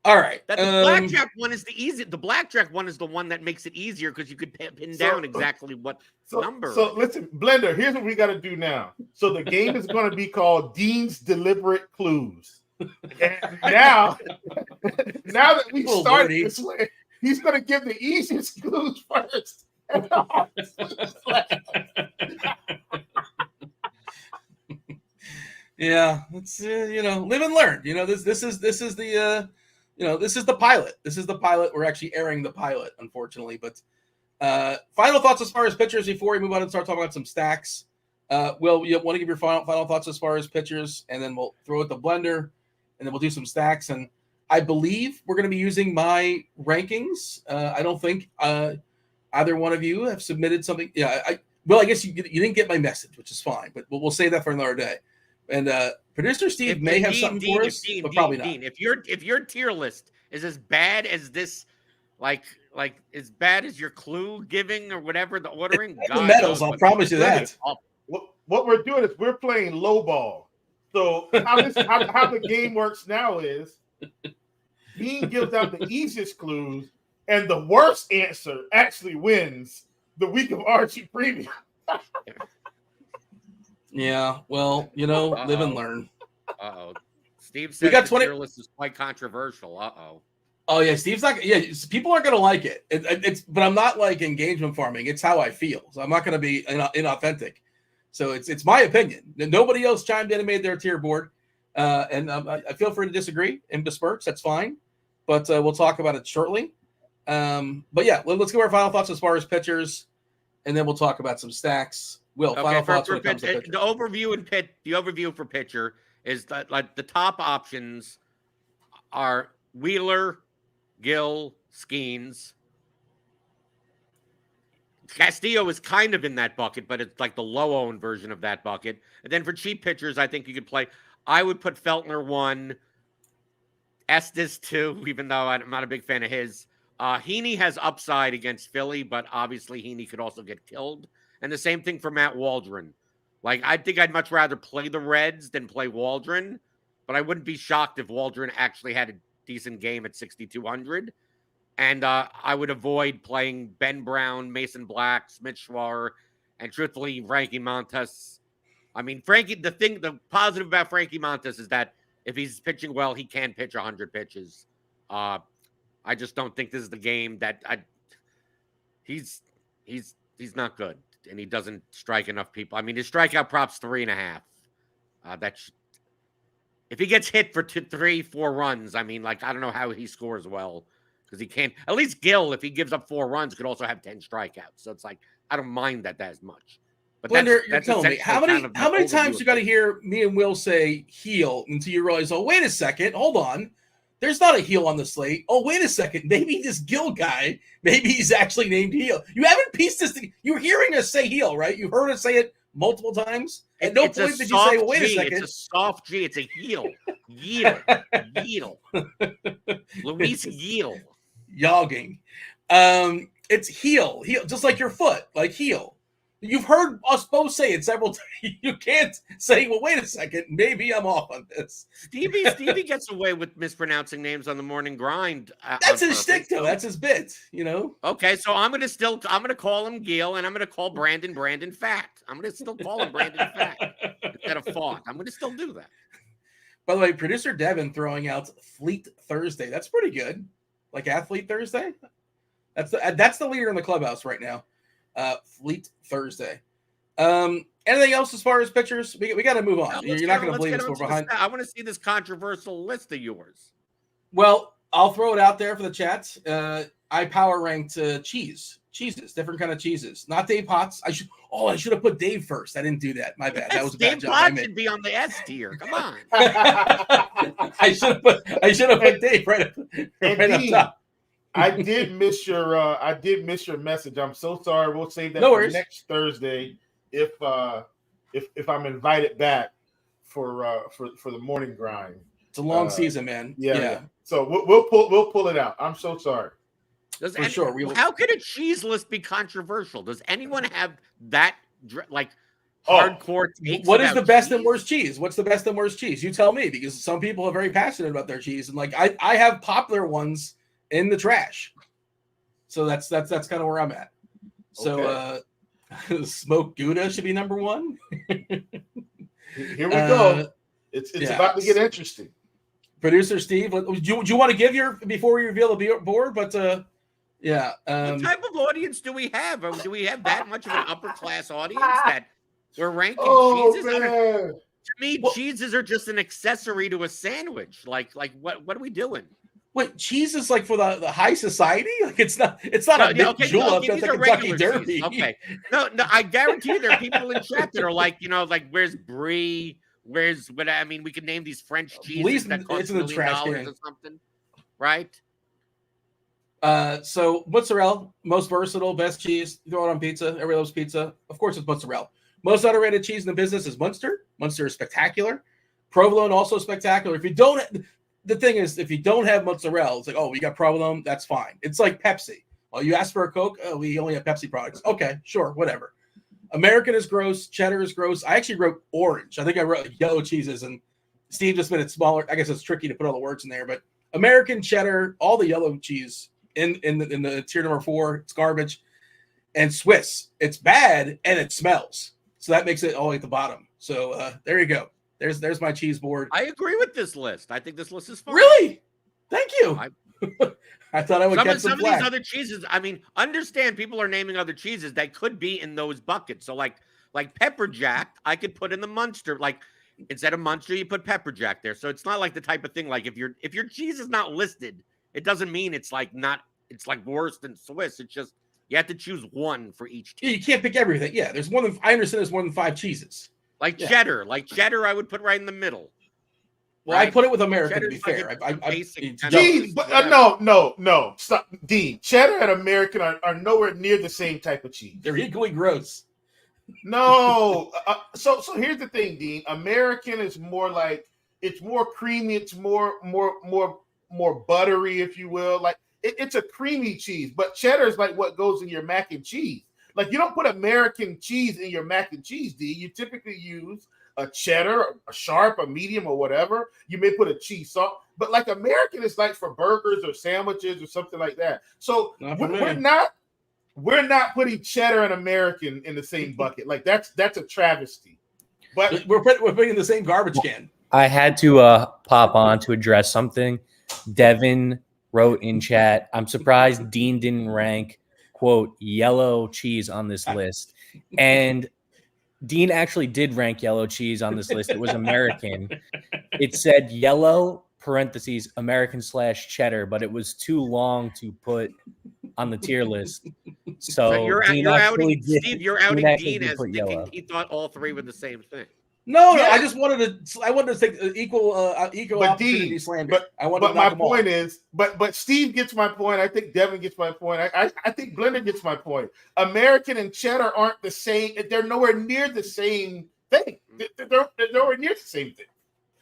All right. The blackjack one is the easy. The blackjack one is the one that makes it easier, because you could pin down exactly what number. So listen, Blender, here's what we got to do now. So the game is going to be called Dean's Deliberate Clues. And now that we started this way, he's going to give the easiest clues first. Yeah, it's live and learn. This is the. This is the pilot. We're actually airing the pilot, unfortunately. But final thoughts as far as pitchers before we move on and start talking about some stacks. Will, you want to give your final thoughts as far as pitchers, and then we'll throw it to Blender, and then we'll do some stacks. And I believe we're going to be using my rankings. I don't think either one of you have submitted something. Yeah, I guess you didn't get my message, which is fine, but we'll save that for another day. And producer Steve may have something for us, but probably not. If your tier list is as bad as this, like as bad as your clue giving or whatever the ordering, the medals, I'll promise you that. What we're doing is we're playing low ball. So how the game works now is Dean gives out the easiest clues, and the worst answer actually wins the week of Archie Premium. Yeah, well, live and learn. Steve said the tier list is quite controversial. Oh yeah, Steve's not. Yeah, people aren't going to like it. But I'm not like engagement farming. It's how I feel. So I'm not going to be inauthentic. So it's my opinion. Nobody else chimed in and made their tier board, and I feel free to disagree and disperse. That's fine, but we'll talk about it shortly. But yeah, let's give our final thoughts as far as pitchers, and then we'll talk about some stacks. Final thoughts when it comes to pitchers. The overview for pitcher is that like the top options are Wheeler, Gill, Skeens. Castillo is kind of in that bucket, but it's like the low-owned version of that bucket. And then for cheap pitchers, I think you could play. I would put Feltner 1, Estes 2, even though I'm not a big fan of his. Heaney has upside against Philly, but obviously Heaney could also get killed. And the same thing for Matt Waldron. Like, I think I'd much rather play the Reds than play Waldron, but I wouldn't be shocked if Waldron actually had a decent game at 6,200. And I would avoid playing Ben Brown, Mason Black, Smith Schwarber, and truthfully, Frankie Montas. I mean, the positive about Frankie Montas is that if he's pitching well, he can pitch 100 pitches. I just don't think this is the game that he's not good, and he doesn't strike enough people. I mean, his strikeout prop's 3.5. If he gets hit for 3-4 runs, I mean, like, I don't know how he scores well. Because he can't, at least Gill, if he gives up 4 runs, could also have 10 strikeouts. So it's like, I don't mind that as much. But Blender, you're telling me, how many times you got to hear me and Will say heel until you realize, oh, wait a second, hold on. There's not a heel on the slate. Oh, wait a second. Maybe this Gill guy, maybe he's actually named heel. You haven't pieced this thing. You're hearing us say heel, right? You've heard us say it multiple times. At no point did you say, well, wait a second. It's a soft G. It's a heel. Yeel. Luis Yeel. Yogging. It's heel, just like your foot, like heel. You've heard us both say it several times. You can't say, well, wait a second, maybe I'm off on this. Stevie gets away with mispronouncing names on the morning grind. That's his shtick, though. That's his bit, Okay, so I'm gonna call him Gil, and I'm gonna call Brandon Fat. I'm gonna still call him Brandon Fat instead of Font. I'm gonna still do that. By the way, producer Devin throwing out Fleet Thursday. That's pretty good. Like Athlete Thursday. That's the leader in the clubhouse right now. Fleet Thursday. Anything else as far as pitchers? We got to move on. You're not going to believe us. We're behind. I want to see this controversial list of yours. Well, I'll throw it out there for the chat. I power ranked cheeses, different kind of cheeses. Not Dave Potts. I should have put Dave first. I didn't do that. My bad. That was a bad job. Dave Potts should be on the S tier. Come on. I should have put Dave right up top. I did miss your message. I'm so sorry. We'll save that for next Thursday if I'm invited back for the morning grind. It's a long season, man. Yeah. So we'll pull it out. I'm so sorry. How could a cheese list be controversial? Does anyone have that hardcore takes? What is the best and worst cheese? What's the best and worst cheese? You tell me, because some people are very passionate about their cheese, and like I have popular ones in the trash. So that's kind of where I'm at. So smoked Gouda should be number 1. Here we go. It's about to get interesting. Producer Steve, do you want to give your before we reveal the board? But what type of audience do we have? Or do we have that much of an upper class audience that we're ranking cheeses? To me, cheeses are just an accessory to a sandwich. Like what are we doing? Wait, cheese is like for the high society? Like it's not a big julep. That's like Kentucky Derby. Okay. No, I guarantee there are people in chat that are like, where's brie? Where's what I mean? We could name these French cheeses least that cost it's in the $1 trash million can. or something, right? So mozzarella, most versatile, best cheese. Throw it on pizza. Everybody loves pizza. Of course, it's mozzarella. Most underrated cheese in the business is Munster. Munster is spectacular. Provolone also spectacular. If you don't, the thing is, if you don't have mozzarella, it's like, oh, we got provolone. That's fine. It's like Pepsi. Oh, you ask for a Coke. Oh, we only have Pepsi products. Okay, sure, whatever. American is gross. Cheddar is gross. I actually wrote orange. I think I wrote yellow cheeses, and Steve just made it smaller. I guess it's tricky to put all the words in there, but American, cheddar, all the yellow cheese in the tier number 4, it's garbage. And Swiss, it's bad and it smells. So that makes it all at the bottom. So there you go. There's my cheese board. I agree with this list. I think this list is fun. Really? Thank you. I thought I would get some of these other cheeses. I mean, understand people are naming other cheeses that could be in those buckets. So like pepper jack, I could put in the Munster. Like instead of Munster, you put pepper jack there. So it's not like the type of thing like if your cheese is not listed, it doesn't mean it's like worse than Swiss. It's just you have to choose one for each team. Yeah, you can't pick everything. Yeah, there's more than I understand. There's more than 5 cheeses. Like cheddar, I would put right in the middle. Well, right? I put it with American Cheddar's to be fair. Dean, no. Stop. Dean, cheddar and American are nowhere near the same type of cheese. They're equally gross. No. So here's the thing, Dean. American is more like it's more creamy. It's more buttery, if you will. Like it's a creamy cheese, but cheddar is like what goes in your mac and cheese. Like you don't put American cheese in your mac and cheese, D. You typically use a cheddar, a sharp, a medium, or whatever. You may put a cheese salt, but like American is like for burgers or sandwiches or something like that. So we're not putting cheddar and American in the same bucket. Like that's a travesty. But we're putting in the same garbage can. I had to pop on to address something. Devin wrote in chat, I'm surprised Dean didn't rank, quote, yellow cheese on this list. And Dean actually did rank yellow cheese on this list. It was American. It said yellow, parentheses, American/cheddar, but it was too long to put on the tier list. So you're outing Dean as thinking yellow. He thought all 3 were the same thing. No, I just wanted to take equal opportunity slander. But my point is, but Steve gets my point. I think Devin gets my point. I think Blender gets my point. American and cheddar aren't the same. They're nowhere near the same thing. They're nowhere near the same thing.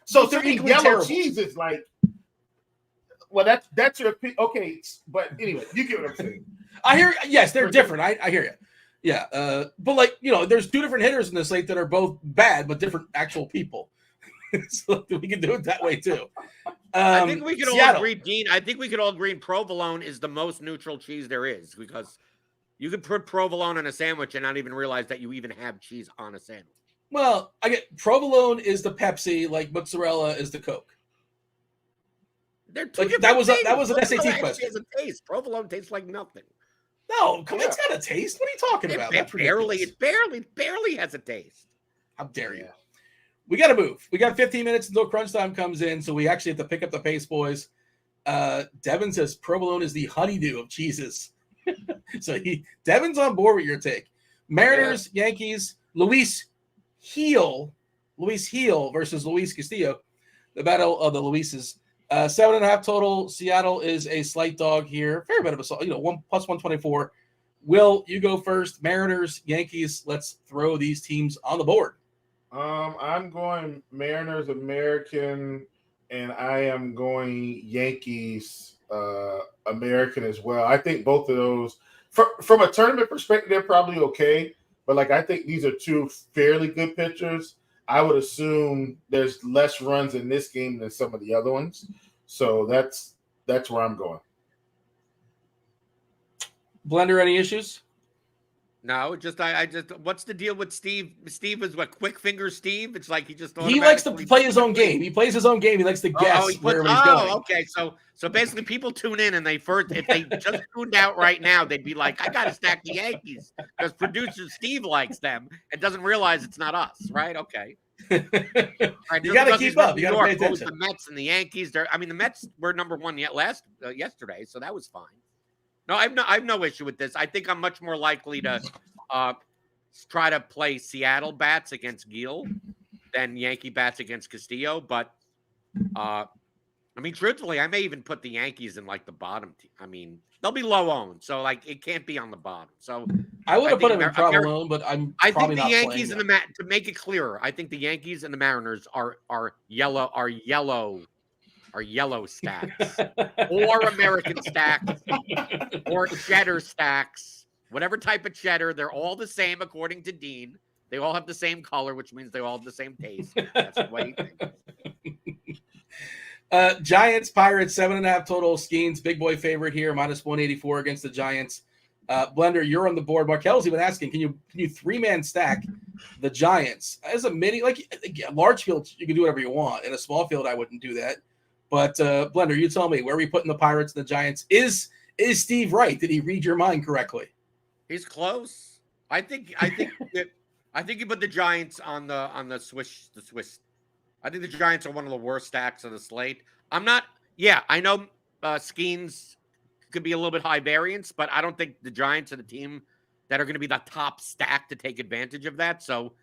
So to me, yellow cheese is like, well, that's your okay. But anyway, you get what I'm saying. I hear. Yes, they're different. I hear you. Yeah, but like there's 2 different hitters in the slate that are both bad, but different actual people. So we can do it that way too. I think we can all agree, Dean. I think we could all agree provolone is the most neutral cheese there is because you could put provolone on a sandwich and not even realize that you even have cheese on a sandwich. Well, I get provolone is the Pepsi, like mozzarella is the Coke. They're two different that was things. an SAT question. Has a taste. Provolone tastes like nothing. No, it's got a taste. What are you talking about? It barely has a taste. How dare you? We got to move. We got 15 minutes until crunch time comes in, so we actually have to pick up the pace, boys. Devin says provolone is the honeydew of cheeses. So Devin's on board with your take. Mariners, Yankees, Luis Heel versus Luis Castillo. The battle of the Luises. 7.5 total. Seattle is a slight dog here. Fair bit of a 1+124. Will, you go first. Mariners, Yankees. Let's throw these teams on the board. I'm going Mariners, American, and I am going Yankees, American as well. I think both of those, from a tournament perspective, they're probably okay. But like I think these are 2 fairly good pitchers. I would assume there's less runs in this game than some of the other ones. So that's where I'm going. Blender, any issues? No, I just what's the deal with Steve? Steve is what, quick finger Steve? It's like he likes to play his own game. He plays his own game. He likes to guess where he's going. Okay. So basically people tune in and if they just tuned out right now, they'd be like, I gotta stack the Yankees because producer Steve likes them and doesn't realize it's not us, right? Okay. Right, you got to keep up. You got to pay attention. The Mets and the Yankees. The Mets were number 1 yesterday, so that was fine. No, I have no issue with this. I think I'm much more likely to try to play Seattle bats against Gil than Yankee bats against Castillo. But I mean, truthfully, I may even put the Yankees in like the bottom team. I mean, they'll be low owned, so like it can't be on the bottom. So I would have put him in problem alone, but I think the Yankees and to make it clearer, I think the Yankees and the Mariners are yellow stacks or American stacks or cheddar stacks, whatever type of cheddar. They're all the same according to Dean. They all have the same color, which means they all have the same taste. That's what he thinks. Giants, Pirates, 7.5 total. Skeens, big boy favorite here, -184 against the Giants. Blender, you're on the board. Markel's even asking, can you 3-man stack the Giants as a mini? Like large field, you can do whatever you want. In a small field, I wouldn't do that. But Blender, you tell me, where are we putting the Pirates and the Giants? Is Steve right? Did he read your mind correctly? He's close. I think you put the Giants on the Swiss. I think the Giants are one of the worst stacks of the slate. I'm not. Yeah, I know Skeens could be a little bit high variance, but I don't think the Giants are the team that are going to be the top stack to take advantage of that. So,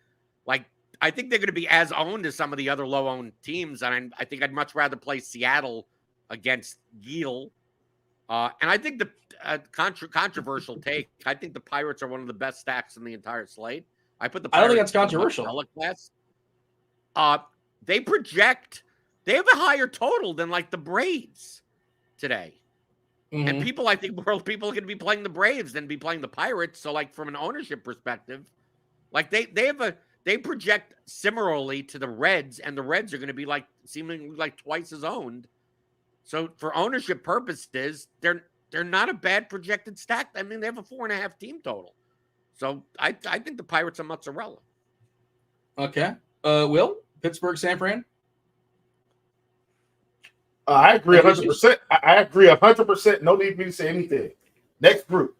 like, I think they're going to be as owned as some of the other low-owned teams, and I think I'd much rather play Seattle against Gil. And I think the controversial take, I think the Pirates are one of the best stacks in the entire slate. I don't think that's controversial. They have a higher total than like the Braves today. Mm-hmm. And people are going to be playing the Braves than be playing the Pirates. So like from an ownership perspective, like they project similarly to the Reds, and the Reds are going to be like seemingly like twice as owned. So for ownership purposes, they're not a bad projected stack. I mean, they have a 4.5 team total. So I think the Pirates are mozzarella. Okay. Will? Pittsburgh, San Fran? I agree 100%. I agree 100%. No need for me to say anything. Next group.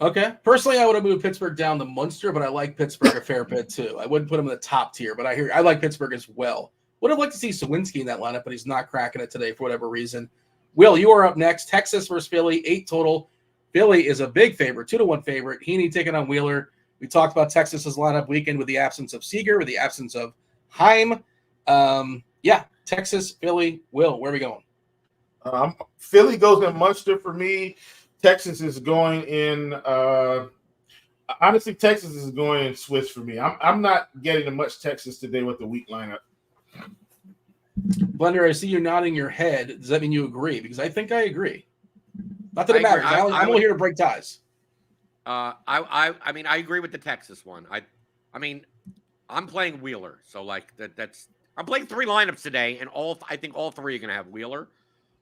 Okay. Personally, I would have moved Pittsburgh down to Munster, but I like Pittsburgh a fair bit too. I wouldn't put him in the top tier, but I like Pittsburgh as well. Would have liked to see Sawinski in that lineup, but he's not cracking it today for whatever reason. Will, you are up next. Texas versus Philly, 8 total. Philly is a big favorite, 2-1 favorite. Heaney taking on Wheeler. We talked about Texas's lineup weekend with the absence of Seager, with the absence of Heim. Texas, Philly, Will, where are we going? Philly goes in Munster for me. Texas is going in honestly, Texas is going in Swiss for me. I'm not getting much Texas today with the weak lineup. Blender, I see you nodding your head. Does that mean you agree? Because I think I agree. Not that it matters. I'm only here to break ties. I mean, I agree with the Texas one. I mean, I'm playing Wheeler, so like that's. I'm playing 3 lineups today, and I think all 3 are going to have Wheeler.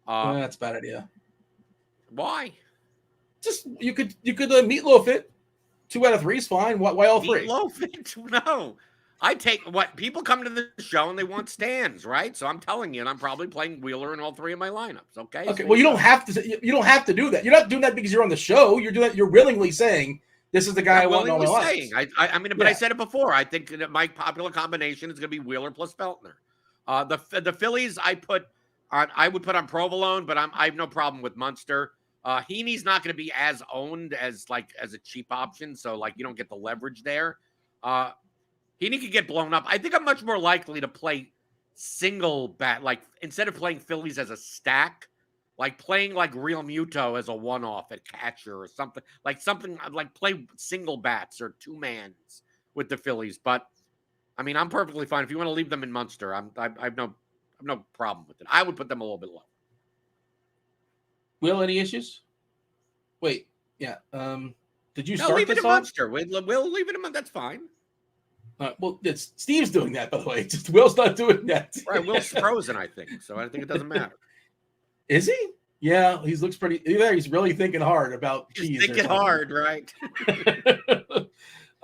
That's a bad idea. Why? Just you could meatloaf it. 2 out of 3 is fine. Why all 3? Meatloaf it? No. I take what people come to the show and they want stands, right? So I'm telling you, and I'm probably playing Wheeler in all 3 of my lineups. Okay. Okay. Well, you don't have to. You don't have to do that. You're not doing that because you're on the show. You're doing that. You're willingly saying this is the guy I want in all my lineups. I mean, but I said it before. I think that my popular combination is going to be Wheeler plus Feltner. The Phillies I would put on Provolone, but I have no problem with Munster. Heaney's not going to be as owned as a cheap option, so like you don't get the leverage there. Heaney could get blown up. I think I'm much more likely to play single bat, like instead of playing Phillies as a stack, like playing like Real Muto as a one-off at catcher or something like play single bats or 2-mans with the Phillies. But I mean, I'm perfectly fine if you want to leave them in Munster. I've no problem with it. I would put them a little bit low. Will, any issues? Wait, yeah. Did you start leave this it in Munster? We'll leave it in. That's fine. Well, it's Steve's doing that, by the way. Just Will's not doing that. Right, Will's frozen, I think. So I think it doesn't matter. Is he? Yeah, he looks pretty. He's really thinking hard about cheese. He's thinking hard, right? Okay.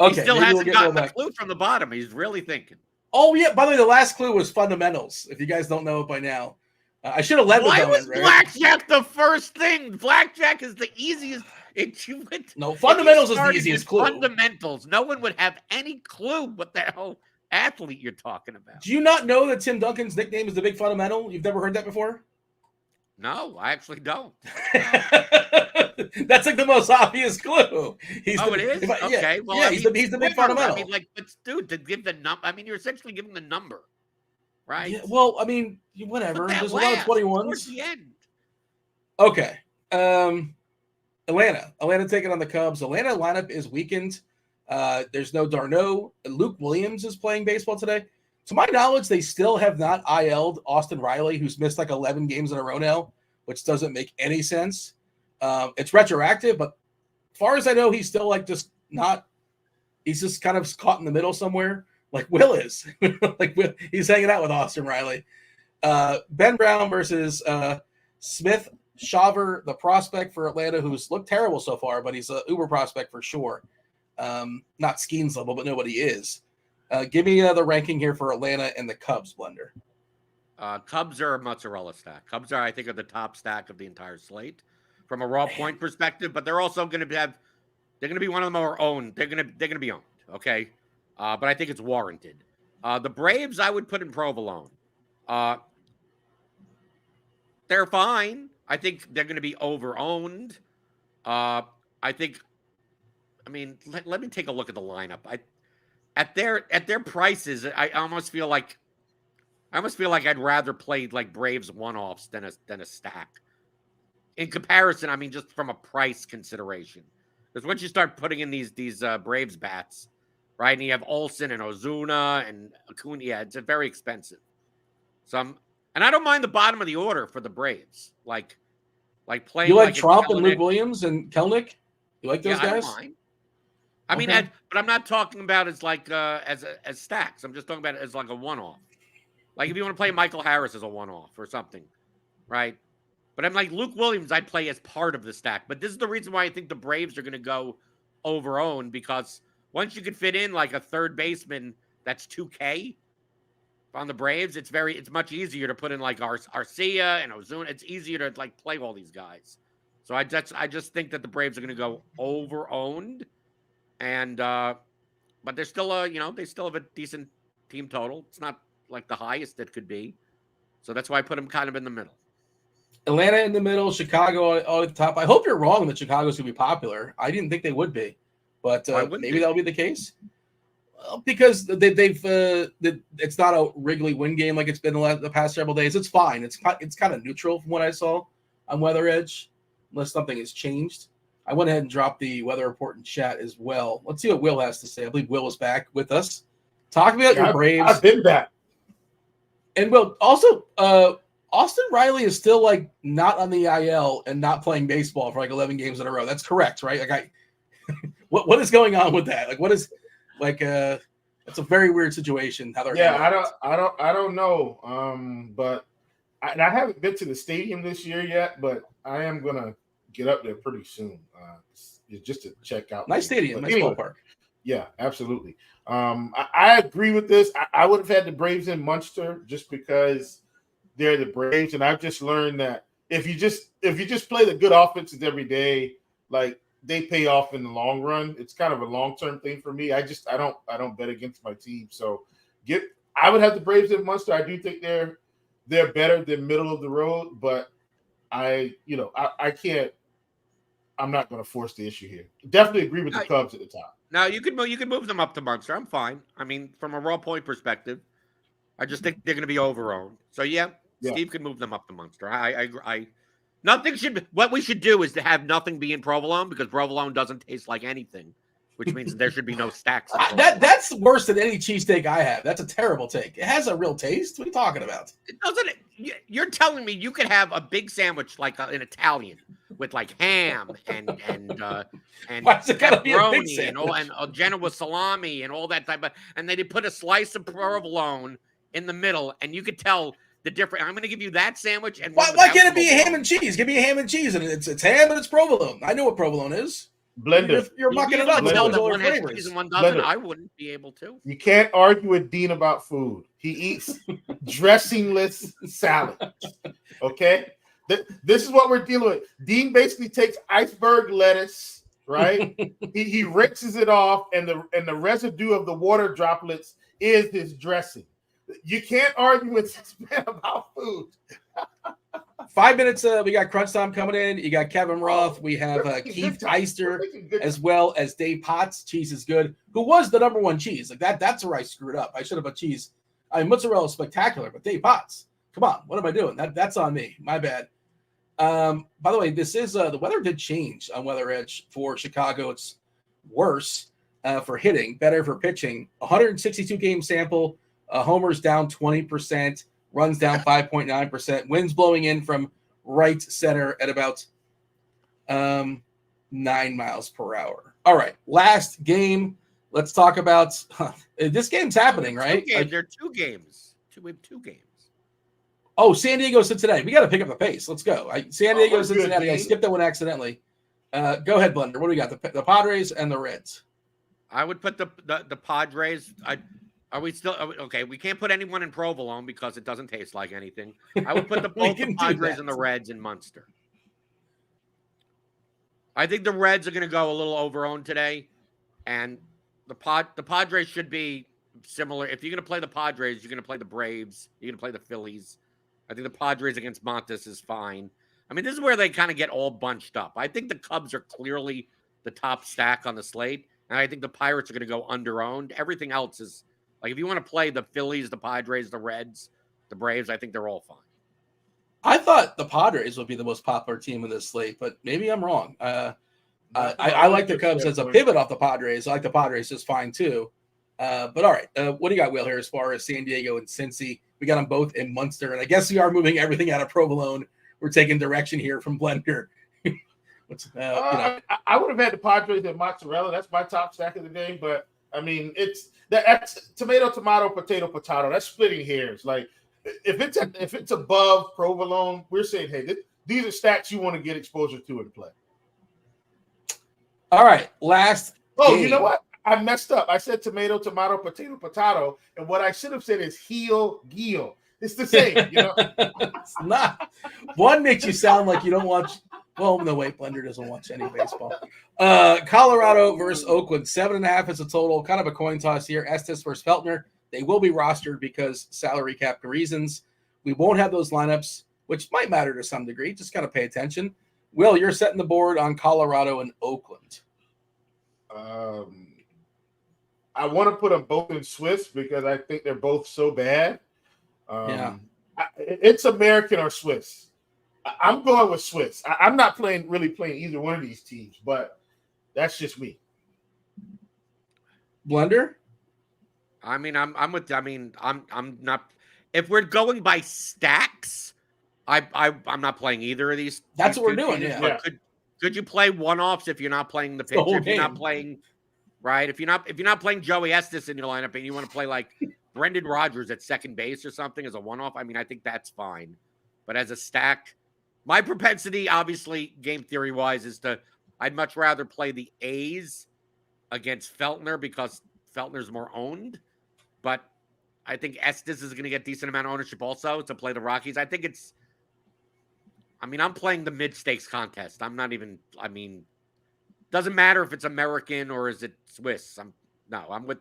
He still hasn't gotten the clue from the bottom. He's really thinking. Oh yeah. By the way, the last clue was fundamentals. If you guys don't know it by now, I should have led with that. Why was blackjack the first thing? Blackjack is the easiest. Fundamentals is the easiest clue. Fundamentals. No one would have any clue what the hell athlete you're talking about. Do you not know that Tim Duncan's nickname is the Big Fundamental? You've never heard that before? No, I actually don't. That's like the most obvious clue. It is? Okay. Well, yeah, he's the big fundamental. I mean, like, but dude, to give the number, I mean, you're essentially giving the number, right? Yeah, well, I mean, whatever. There's a lot of 21s. Towards the end. Okay. Atlanta taking on the Cubs. Atlanta lineup is weakened. There's no Darno. Luke Williams is playing baseball today. To my knowledge, they still have not IL'd Austin Riley, who's missed like 11 games in a row now, which doesn't make any sense. It's retroactive, but as far as I know, he's still like just not. He's just kind of caught in the middle somewhere, like Will is. He's hanging out with Austin Riley. Ben Brown versus Smith Shawver, the prospect for Atlanta, who's looked terrible so far, but he's an uber prospect for sure. Not Skeens level, but nobody is. Give me the ranking here for Atlanta and the Cubs, Blender. Cubs are a mozzarella stack. Cubs are, I think, are the top stack of the entire slate from a raw point perspective, but they're also going to have. They're going to be one of them are owned. They're going to be owned. Okay, but I think it's warranted. The Braves, I would put in provolone. They're fine. I think they're going to be over-owned. I think. I mean, let me take a look at the lineup. At their prices, I almost feel like I'd rather play like Braves one-offs than a stack. In comparison, I mean, just from a price consideration, because once you start putting in these Braves bats, right, and you have Olsen and Ozuna and Acuna, yeah, it's very expensive. And I don't mind the bottom of the order for the Braves, like playing. You like Trump and Luke Williams and Kelnick? You like those guys? I don't mind. I mean, but I'm not talking about as like as stacks. I'm just talking about it as like a one-off. Like if you want to play Michael Harris as a one-off or something, right? But I'm like Luke Williams, I'd play as part of the stack. But this is the reason why I think the Braves are going to go over-owned, because once you could fit in like a third baseman that's 2K on the Braves, it's much easier to put in like Arcia and Ozuna. It's easier to like play all these guys. So I just think that the Braves are going to go over-owned. And but they're still they still have a decent team total. It's not like the highest it could be, so that's why I put them kind of in the middle. Atlanta in the middle, Chicago all at the top. I hope you're wrong that Chicago's gonna be popular. I didn't think they would be, but maybe that'll be the case. Well, because they've it's not a Wrigley win game like it's been the past several days. It's fine. It's kind of neutral from what I saw on Weather Edge, unless something has changed. I went ahead and dropped the weather report in chat as well. Let's see what Will has to say. I believe Will is back with us. Talk about your Braves. I've been back. And Will, also, Austin Riley is still like not on the IL and not playing baseball for like 11 games in a row. That's correct, right? Like, what is going on with that? Like, what is like? It's a very weird situation. How they're I don't know. But I haven't been to the stadium this year yet. But I am gonna get up there pretty soon, just to check out. Nice stadium, nice ballpark. Yeah, absolutely. I agree with this. I would have had the Braves in Munster just because they're the Braves, and I've just learned that if you just play the good offenses every day, like they pay off in the long run. It's kind of a long-term thing for me. I don't bet against my team. So I would have the Braves in Munster. I do think they're better than middle of the road, but I can't. I'm not going to force the issue here. Definitely agree with the Cubs at the top. Now you can move them up to Munster. I'm fine. I mean, from a raw point perspective, I just think they're going to be over-owned. So yeah, Steve can move them up to Munster. What we should do is to have nothing be in provolone, because provolone doesn't taste like anything, which means there should be no stacks. That's worse than any cheesesteak I have. That's a terrible take. It has a real taste. What are you talking about? It doesn't. You're telling me you could have a big sandwich like an Italian with like ham and pepperoni and Genoa salami and all that type of, and then they put a slice of provolone in the middle, and you could tell the difference. I'm going to give you that sandwich. And why can't it be a ham and cheese? Give me a ham and cheese, and it's ham and it's provolone. I know what provolone is. Blender. You're mucking it up. One has cheese and one doesn't. I wouldn't be able to. You can't argue with Dean about food. He eats dressingless salad. Okay? This is what we're dealing with. Dean basically takes iceberg lettuce, right? he rinses it off, and the residue of the water droplets is his dressing. You can't argue with this man about food. 5 minutes. We got crunch time coming in. You got Kevin Roth. We have Keith Eister as well as Dave Potts. Cheese is good. Who was the number one cheese? Like that. That's where I screwed up. I should have put cheese. I mean, mozzarella is spectacular, but Dave Potts. Come on, what am I doing? That's on me. My bad. By the way, this is the weather did change on Weather Edge for Chicago. It's worse for hitting, better for pitching. 162 game sample. Homers down 20%. Runs down 5.9%. Winds blowing in from right center at about 9 miles per hour. All right, last game. Let's talk about this game's happening, right? There are 2 games. We have 2 games. Oh, San Diego, Cincinnati. We got to pick up the pace. Let's go. San Diego, Cincinnati. I skipped that one accidentally. Go ahead, Blender. What do we got? The Padres and the Reds. I would put the Padres. Are we still okay? We can't put anyone in provolone because it doesn't taste like anything. I would put both the Padres and the Reds in Munster. I think the Reds are going to go a little over-owned today, and the Padres should be similar. If you're going to play the Padres, you're going to play the Braves. You're going to play the Phillies. I think the Padres against Montes is fine. I mean, this is where they kind of get all bunched up. I think the Cubs are clearly the top stack on the slate, and I think the Pirates are going to go under-owned. Everything else is. Like, if you want to play the Phillies, the Padres, the Reds, the Braves, I think they're all fine. I thought the Padres would be the most popular team in this slate, but maybe I'm wrong. I like the Cubs as a pivot off the Padres. I like the Padres just fine, too. But all right, what do you got, Will, here as far as San Diego and Cincy? We got them both in Munster, and I guess we are moving everything out of provolone. We're taking direction here from Blender. I would have had the Padres and mozzarella. That's my top stack of the day, but I mean, that's tomato, potato. That's splitting hairs. Like if it's above provolone, we're saying, hey, these are stacks you want to get exposure to and play. All right, last. Oh, game. You know what? I messed up. I said tomato, potato, and what I should have said is heel. It's the same, you know. It's not. One makes you sound like you don't watch. Well, no, wait, Blender doesn't watch any baseball. Colorado versus Oakland, 7.5 is a total. Kind of a coin toss here. Estes versus Feltner. They will be rostered because salary cap reasons. We won't have those lineups, which might matter to some degree. Just kind of pay attention. Will, you're setting the board on Colorado and Oakland. I want to put them both in Swiss because I think they're both so bad. It's American or Swiss. I'm going with Swiss. I'm not really playing either one of these teams, but that's just me. Blender? I'm not. If we're going by stacks, I'm not playing either of these. That's what we're doing. Yeah. Could you play one-offs if you're not playing the pitcher? If you're not playing, right? If you're not playing Joey Estes in your lineup and you want to play like Brendan Rodgers at second base or something as a one-off, I mean, I think that's fine. But as a stack, my propensity, obviously, game theory-wise, is I'd much rather play the A's against Feltner because Feltner's more owned. But I think Estes is going to get decent amount of ownership also to play the Rockies. I'm playing the mid-stakes contest. Doesn't matter if it's American or is it Swiss. I'm with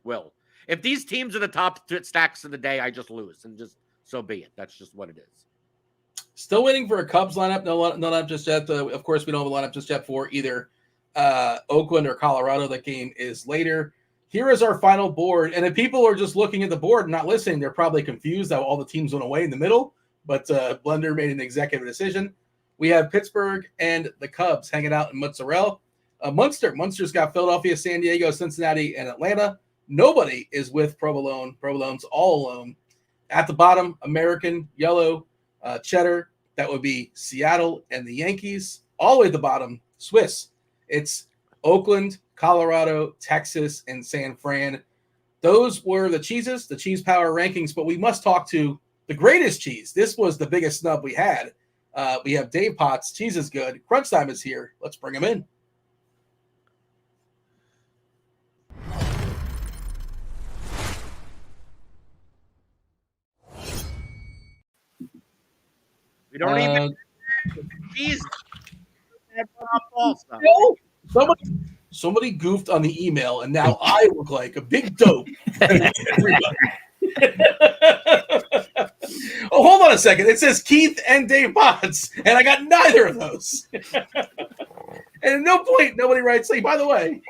Will. If these teams are the top stacks of the day, I just lose, and just so be it. That's just what it is. Still waiting for a Cubs lineup. No lineup just yet. Of course, we don't have a lineup just yet for either Oakland or Colorado. That game is later. Here is our final board. And if people are just looking at the board and not listening, they're probably confused how all the teams went away in the middle. But Blender made an executive decision. We have Pittsburgh and the Cubs hanging out in mozzarella. Munster. Munster's got Philadelphia, San Diego, Cincinnati, and Atlanta. Nobody is with provolone. Provolone's all alone. At the bottom, American, yellow, cheddar. That would be Seattle and the Yankees. All the way at the bottom, Swiss. It's Oakland, Colorado, Texas, and San Fran. Those were the cheeses, the cheese power rankings, but we must talk to the greatest cheese. This was the biggest snub we had. We have Dave Potts. Cheese is good. Crunch time is here. Let's bring him in. We don't even cheese. Somebody goofed on the email, and now I look like a big dope. Everybody. Oh, hold on a second. It says Keith and Dave Bonds, and I got neither of those. And at no point, nobody writes, hey, by the way.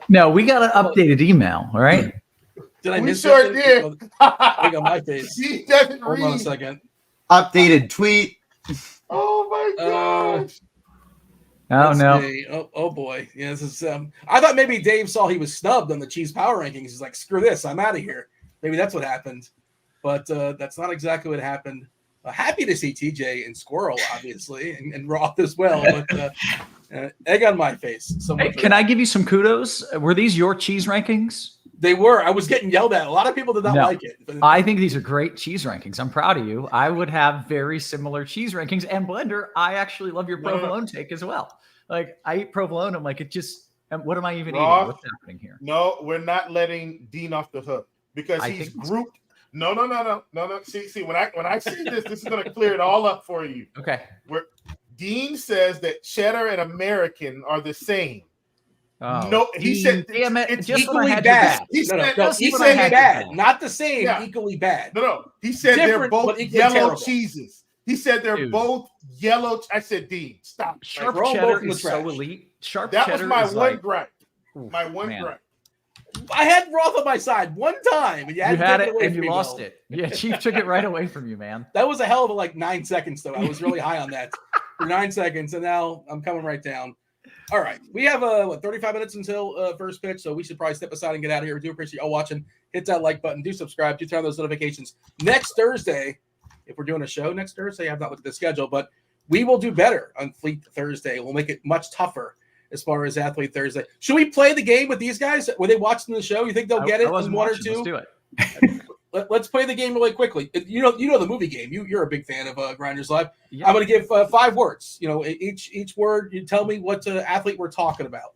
No, we got an updated email, all right? Did I We miss sure something? did. Look on my face. He doesn't Hold read. on a second. Updated tweet. Oh my gosh. Oh, Let's no. see. Oh boy. Yeah, this is I thought maybe Dave saw he was snubbed on the Chiefs power rankings. He's like, screw this, I'm out of here. Maybe that's what happened. But that's not exactly what happened. Happy to see TJ and Squirrel, obviously, and Roth as well. But egg on my face. So Hey, can I give you some kudos? Were these your cheese rankings? They were. I was getting yelled at. A lot of people did not like it. But I think these are great cheese rankings. I'm proud of you. I would have very similar cheese rankings. And Blender, I actually love your provolone take as well. Like, I eat provolone. I'm like, it just, what am I even eating? What's happening here? No, we're not letting Dean off the hook because he's grouped. No. See, when I say this is going to clear it all up for you. Okay. Dean says that cheddar and American are the same. Oh, no, he said damn it, it's just equally bad. bad. He said bad, not the same. Yeah. Equally bad. No. He said they're both yellow terrible. cheeses. He said they're both yellow. I said, Dean, stop. Sharp Like, cheddar is so elite. Sharp that cheddar was my is one like, gripe. My one gripe. I had Roth on my side one time, and you had it and you lost it. Yeah, Chief took it right away from you, man. That was a hell of a 9 seconds, though. I was really high on that for 9 seconds, and now I'm coming right down. All right, we have 35 minutes until first pitch, so we should probably step aside and get out of here. We do appreciate y'all watching. Hit that like button, do subscribe, do turn on those notifications. Next Thursday, if we're doing a show next Thursday, I have not looked at the schedule, but we will do better on Fleet Thursday. We'll make it much tougher as far as Athlete Thursday. Should we play the game with these guys? Were they watching the show? You think they'll get it in one or two? Let's do it. Let's play the game really quickly. You know the movie game. You're a big fan of Grinders Live. Yeah. I'm going to give 5 words. Each word, you tell me what athlete we're talking about.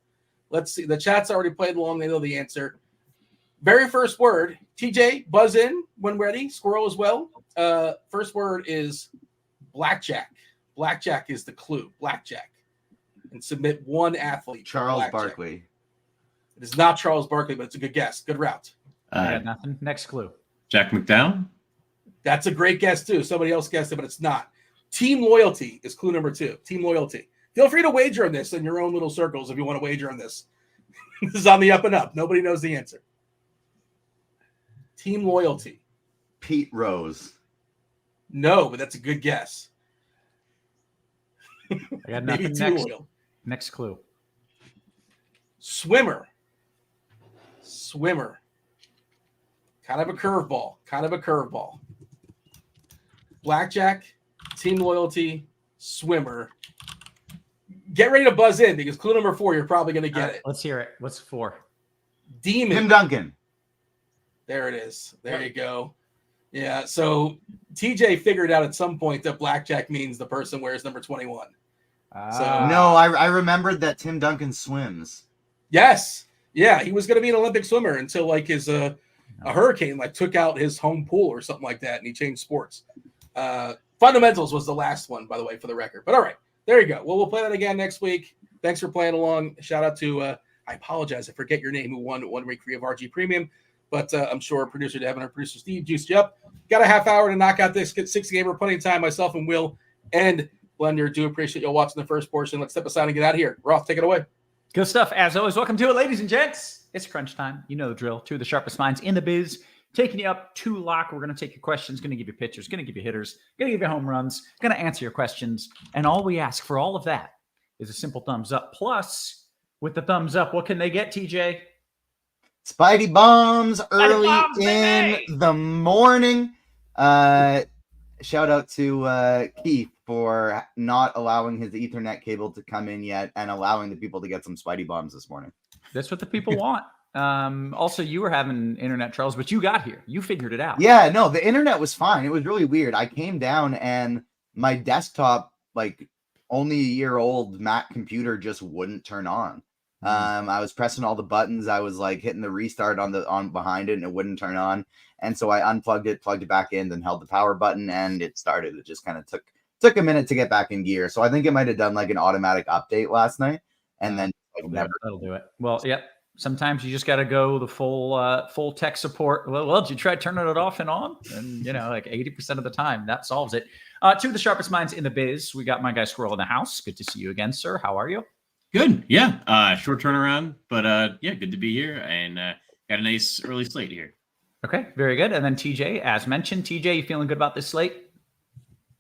Let's see. The chat's already played along. They know the answer. Very first word. TJ, buzz in when ready. Squirrel as well. First word is blackjack. Blackjack is the clue. Blackjack. And submit one athlete. Charles Barkley. It is not Charles Barkley, but it's a good guess. Good route. I got nothing. Next clue. Jack McDowell. That's a great guess, too. Somebody else guessed it, but it's not. Team loyalty is clue number 2. Team loyalty. Feel free to wager on this in your own little circles if you want to wager on this. This is on the up and up. Nobody knows the answer. Team loyalty. Pete Rose. No, but that's a good guess. I got nothing. Next clue. Swimmer. Kind of a curveball. Blackjack, team loyalty, swimmer. Get ready to buzz in because clue number 4, you're probably going to get it. Let's hear it. What's 4? Demon. Tim Duncan. There it is. There you go. Yeah, so TJ figured out at some point that blackjack means the person wears number 21. No, I remembered that Tim Duncan swims. Yes. Yeah, he was going to be an Olympic swimmer until his a hurricane took out his home pool or something like that, and he changed sports. Fundamentals was the last one, by the way, for the record. But all right, there you go. Well, we'll play that again next week. Thanks for playing along. Shout out to I apologize, I forget your name, who won 1 week free of RG Premium, but I'm sure producer Devin or producer Steve juiced you up. Got a half hour to knock out this 60 gamer. Plenty of time. Myself and Will and Blender do appreciate y'all watching the first portion. Let's step aside and get out of here. Roth, take it away. Good stuff. As always, welcome to it, ladies and gents. It's crunch time. You know the drill. 2 of the sharpest minds in the biz. Taking you up to lock. We're going to take your questions. Going to give you pitchers. Going to give you hitters. Going to give you home runs. Going to answer your questions. And all we ask for all of that is a simple thumbs up. Plus, with the thumbs up, what can they get, TJ? Spidey bombs early in the morning. Shout out to Keith for not allowing his Ethernet cable to come in yet and allowing the people to get some Spidey bombs this morning. That's what the people want. Also, you were having internet troubles, but you got here. You figured it out. Yeah, no, the internet was fine. It was really weird. I came down and my desktop, only a year old Mac computer, just wouldn't turn on. I was pressing all the buttons. I was hitting the restart on behind it, and it wouldn't turn on. And so I unplugged it, plugged it back in, then held the power button, and it started. It just kind of took a minute to get back in gear. So I think it might have done an automatic update last night, and then that'll do it. Well, yep. Sometimes you just got to go the full tech support. Well, did you try turning it off and on? And, like 80% of the time, that solves it. Two of the sharpest minds in the biz. We got my guy Squirrel in the house. Good to see you again, sir. How are you? Good. Yeah. Short turnaround, but yeah, good to be here. And got a nice early slate here. Okay, very good. And then TJ, as mentioned. TJ, you feeling good about this slate?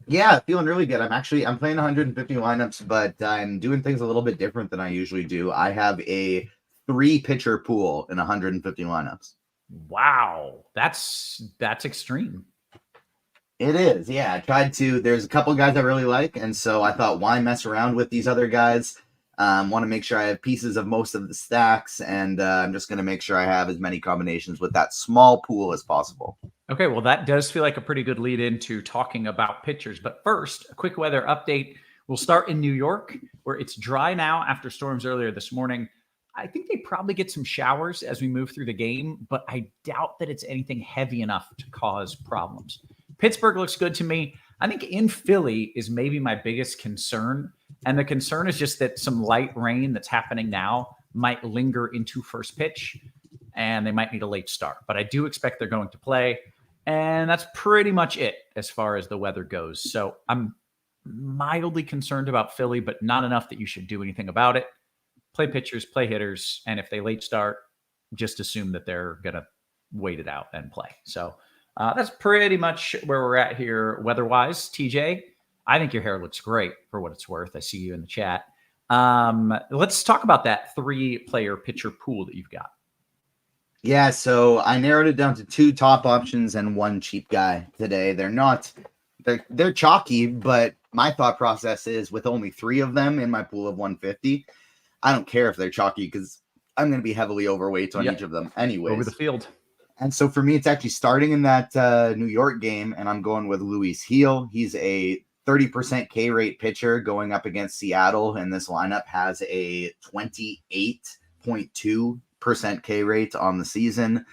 Yeah, feeling really good. I'm playing 150 lineups, but I'm doing things a little bit different than I usually do. I have a 3-pitcher pool in 150 lineups. Wow, that's extreme. It is, yeah. I tried to. There's a couple guys I really like, and so I thought, why mess around with these other guys? Want to make sure I have pieces of most of the stacks, and I'm just going to make sure I have as many combinations with that small pool as possible. Okay, well, that does feel like a pretty good lead into talking about pitchers. But first, a quick weather update. We'll start in New York, where it's dry now after storms earlier this morning. I think they probably get some showers as we move through the game, but I doubt that it's anything heavy enough to cause problems. Pittsburgh looks good to me. I think in Philly is maybe my biggest concern. And the concern is just that some light rain that's happening now might linger into first pitch, and they might need a late start. But I do expect they're going to play. And that's pretty much it as far as the weather goes. So I'm mildly concerned about Philly, but not enough that you should do anything about it. Play pitchers, play hitters. And if they late start, just assume that they're going to wait it out and play. So that's pretty much where we're at here weather-wise. TJ, I think your hair looks great for what it's worth. I see you in the chat. Let's talk about that 3-player pitcher pool that you've got. Yeah, so I narrowed it down to 2 top options and 1 cheap guy today. They're chalky, but my thought process is with only 3 of them in my pool of 150, I don't care if they're chalky because I'm going to be heavily overweight on each of them anyways. Over the field. And so for me, it's actually starting in that New York game, and I'm going with Luis Gil. He's a 30% K rate pitcher going up against Seattle, and this lineup has a 28.2% K rate on the season.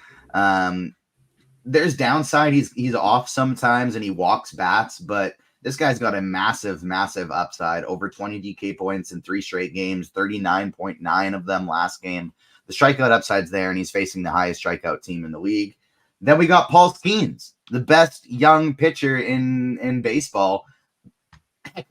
There's downside. He's off sometimes and he walks bats, but this guy's got a massive upside, over 20 DK points in 3 straight games, 39.9 of them last game. The strikeout upside's there, and he's facing the highest strikeout team in the league. Then we got Paul Skeens, the best young pitcher in baseball,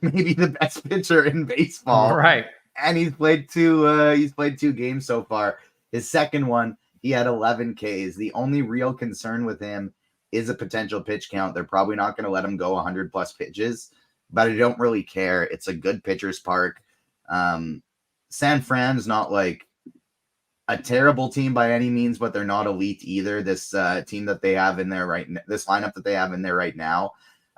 maybe the best pitcher in baseball. Right. And he's played 2 games so far. His second one, he had 11 Ks. The only real concern with him is a potential pitch count. They're probably not going to let him go 100 plus pitches, but I don't really care. It's a good pitcher's park. San Fran's not like a terrible team by any means, but they're not elite either. This team that they have in there this lineup that they have in there right now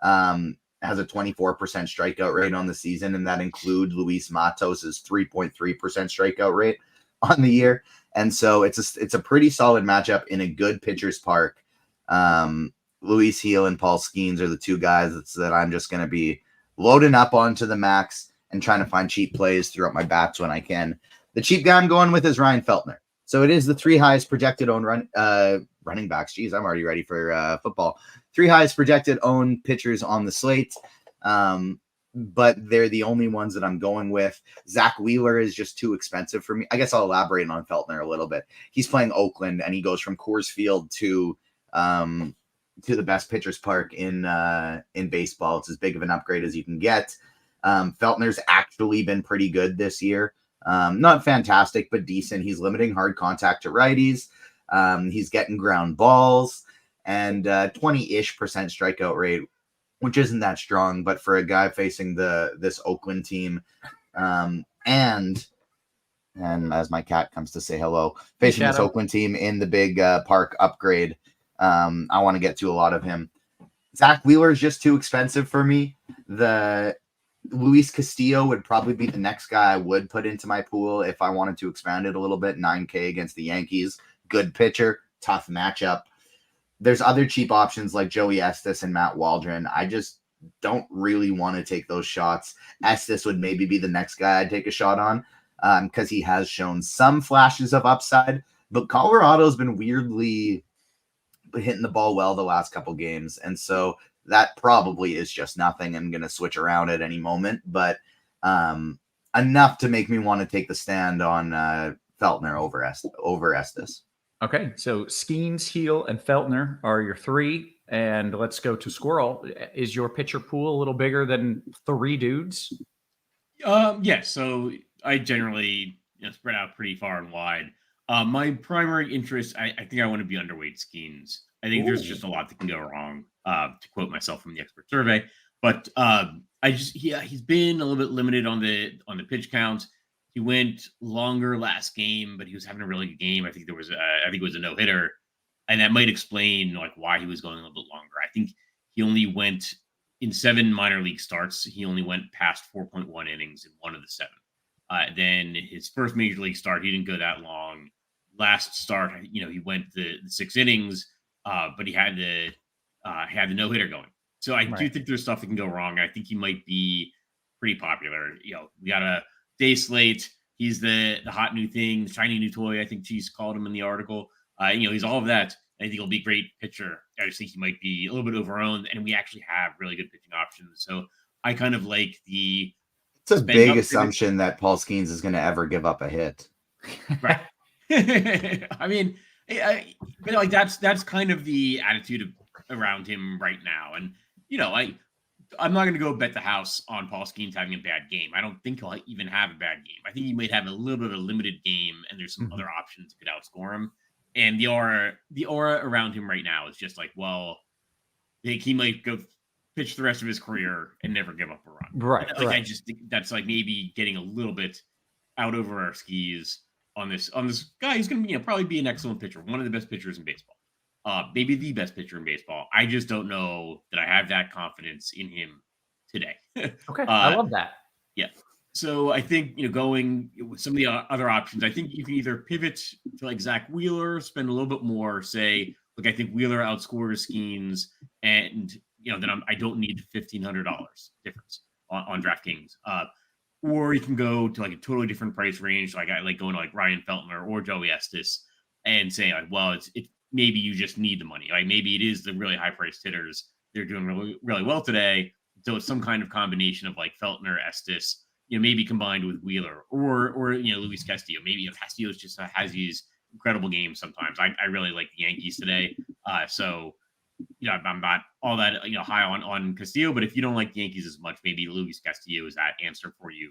has a 24% strikeout rate on the season, and that includes Luis Matos's 3.3% strikeout rate on the year. And so it's a pretty solid matchup in a good pitcher's park. Luis Gil and Paul Skeens are the 2 guys that I'm just going to be loading up onto the max and trying to find cheap plays throughout my bats when I can. The cheap guy I'm going with is Ryan Feltner. So it is the 3 highest projected owned running backs. Geez, I'm already ready for football. 3 highest projected owned pitchers on the slate. But they're the only ones that I'm going with. Zach Wheeler is just too expensive for me. I guess I'll elaborate on Feltner a little bit. He's playing Oakland, and he goes from Coors Field to the best pitcher's park in baseball. It's as big of an upgrade as you can get. Feltner's actually been pretty good this year. Not fantastic, but decent. He's limiting hard contact to righties. He's getting ground balls and 20-ish% strikeout rate, which isn't that strong, but for a guy facing this Oakland team, and as my cat comes to say hello, facing this Oakland team in the big park upgrade, I want to get to a lot of him. Zach Wheeler is just too expensive for me. The Luis Castillo would probably be the next guy I would put into my pool if I wanted to expand it a little bit. 9K against the Yankees, good pitcher, tough matchup. There's other cheap options like Joey Estes and Matt Waldron. I just don't really want to take those shots. Estes would maybe be the next guy I'd take a shot on because he has shown some flashes of upside, but Colorado's been weirdly hitting the ball well the last couple games. And so that probably is just nothing. I'm going to switch around at any moment, but enough to make me want to take the stand on Feltner over Estes. Okay, so Skeens, Heel, and Feltner are your three. And let's go to Squirrel. Is your pitcher pool a little bigger than three dudes? Yeah, so I generally spread out pretty far and wide. My primary interest, I think I want to be underweight Skeens. I think there's just a lot that can go wrong, to quote myself from the expert survey. But he's been a little bit limited on the pitch count. He went longer last game, but he was having a really good game. I think it was a no-hitter, and that might explain like why he was going a little bit longer. I think he only went in 7 minor league starts. He only went past 4.1 innings in 1 of the 7. Then his first major league start, he didn't go that long. Last start, he went the 6 innings, but he had the no-hitter going. So I do think there's stuff that can go wrong. I think he might be pretty popular. We got a day slate. He's the hot new thing, the shiny new toy. I think Cheese called him in the article. He's all of that. I think he'll be a great pitcher. I just think he might be a little bit overowned, and we actually have really good pitching options. So I kind of like the. It's a big assumption that Paul Skeens is going to ever give up a hit. Right. I mean, that's kind of the attitude around him right now. And, I'm not going to go bet the house on Paul Skeens having a bad game. I don't think he'll even have a bad game. I think he might have a little bit of a limited game, and there's some other options that could outscore him. And the aura around him right now is just like, well, I think he might go pitch the rest of his career and never give up a run. Right. I just think that's like maybe getting a little bit out over our skis on this guy. He's going to probably be an excellent pitcher, one of the best pitchers in baseball. Maybe the best pitcher in baseball. I just don't know that I have that confidence in him today. Okay, I love that. Yeah. So I think, going with some of the other options, I think you can either pivot to like Zach Wheeler, spend a little bit more, say, look, I think Wheeler outscores Skeens, and, then I don't need $1,500 difference on DraftKings. Or you can go to like a totally different price range. Like I like going to like Ryan Feltner or Joey Estes and say like, well, it's maybe you just need the money. Like maybe it is the really high priced hitters. They're doing really, really well today. So it's some kind of combination of like Feltner, Estes, maybe combined with Wheeler or Luis Castillo. Maybe Castillo just has these incredible games sometimes. I really like the Yankees today. So I'm not all that high on Castillo, but if you don't like the Yankees as much, maybe Luis Castillo is that answer for you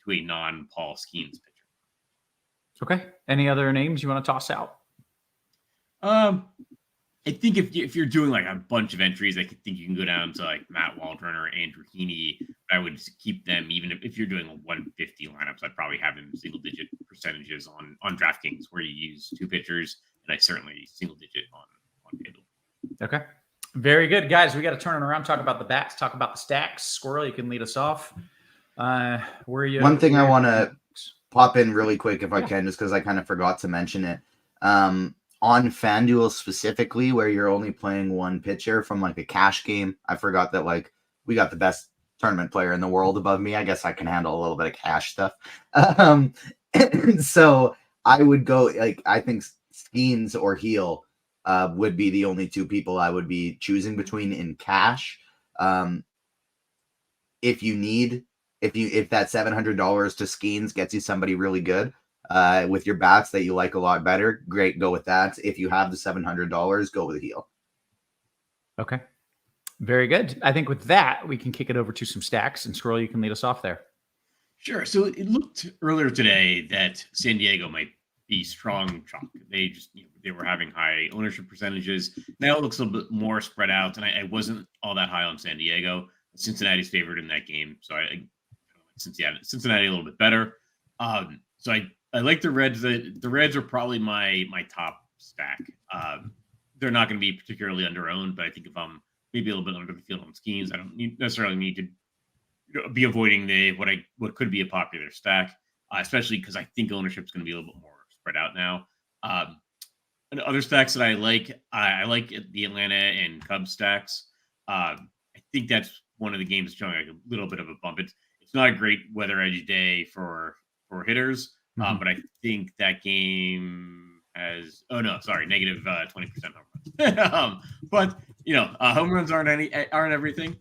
to a non-Paul Skeens pitcher. Okay. Any other names you want to toss out? I think if you're doing like a bunch of entries, I think you can go down to like Matt Waldron or Andrew Heaney. I would keep them even if you're doing a 150 lineups. I'd probably have them single-digit percentages on DraftKings where you use 2 pitchers, and I certainly single-digit on FanDuel. Okay. Very good, guys. We got to turn it around, talk about the bats, talk about the stacks. Squirrel, you can lead us off. One thing I want to pop in really quick if I can, just because I kind of forgot to mention it. On FanDuel specifically, where you're only playing one pitcher from like a cash game, I forgot that like we got the best tournament player in the world above me. I guess I can handle a little bit of cash stuff. So I would go like I think Skeens or Heel would be the only 2 people I would be choosing between in cash. If that $700 to Skeens gets you somebody really good with your bats that you like a lot better, great, go with that. If you have the $700, go with Heel. Okay. Very good. I think with that, we can kick it over to some stacks, and Squirrel, you can lead us off there. Sure. So it looked earlier today that San Diego might be strong chalk. They just they were having high ownership percentages. Now it looks a little bit more spread out, and I wasn't all that high on San Diego. Cincinnati's favored in that game, so I Cincinnati a little bit better. So I like the Reds. The Reds are probably my top stack. They're not going to be particularly under-owned, but I think if I'm maybe a little bit under the field on Skeens, I don't necessarily need to be avoiding what could be a popular stack, especially because I think ownership is going to be a little bit more spread out now. And other stacks that I like the Atlanta and Cubs stacks. I think that's one of the games showing like a little bit of a bump. It's not a great weather edge day for hitters, but I think that game has negative 20% home runs. But home runs aren't everything.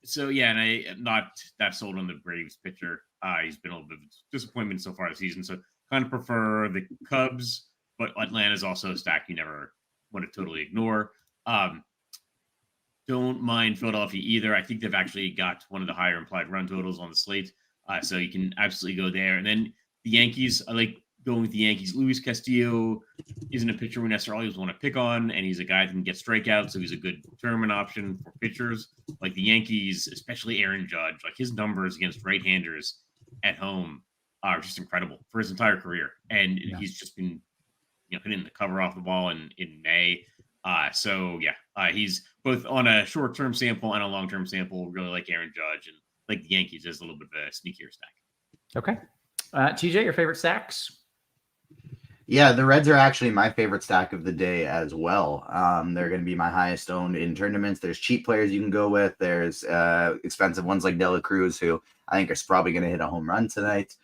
So yeah, and I am not that sold on the Braves pitcher. He's been a little bit of a disappointment so far this season. So kind of prefer the Cubs, but Atlanta's also a stack you never want to totally ignore. Don't mind Philadelphia either. I think they've actually got one of the higher implied run totals on the slate. So you can absolutely go there. And then the Yankees, I like going with the Yankees. Luis Castillo isn't a pitcher we necessarily always want to pick on, and he's a guy that can get strikeouts, so he's a good tournament option for pitchers. Like the Yankees, especially Aaron Judge, like his numbers against right-handers at home are just incredible for his entire career. And he's just been hitting the cover off the ball in May. He's both on a short-term sample and a long-term sample. Really like Aaron Judge, and like the Yankees is a little bit of a sneakier stack. Okay. TJ, your favorite stacks? Yeah, the Reds are actually my favorite stack of the day as well. They're going to be my highest owned in tournaments. There's cheap players you can go with. There's expensive ones like Dela Cruz, who I think is probably going to hit a home run tonight.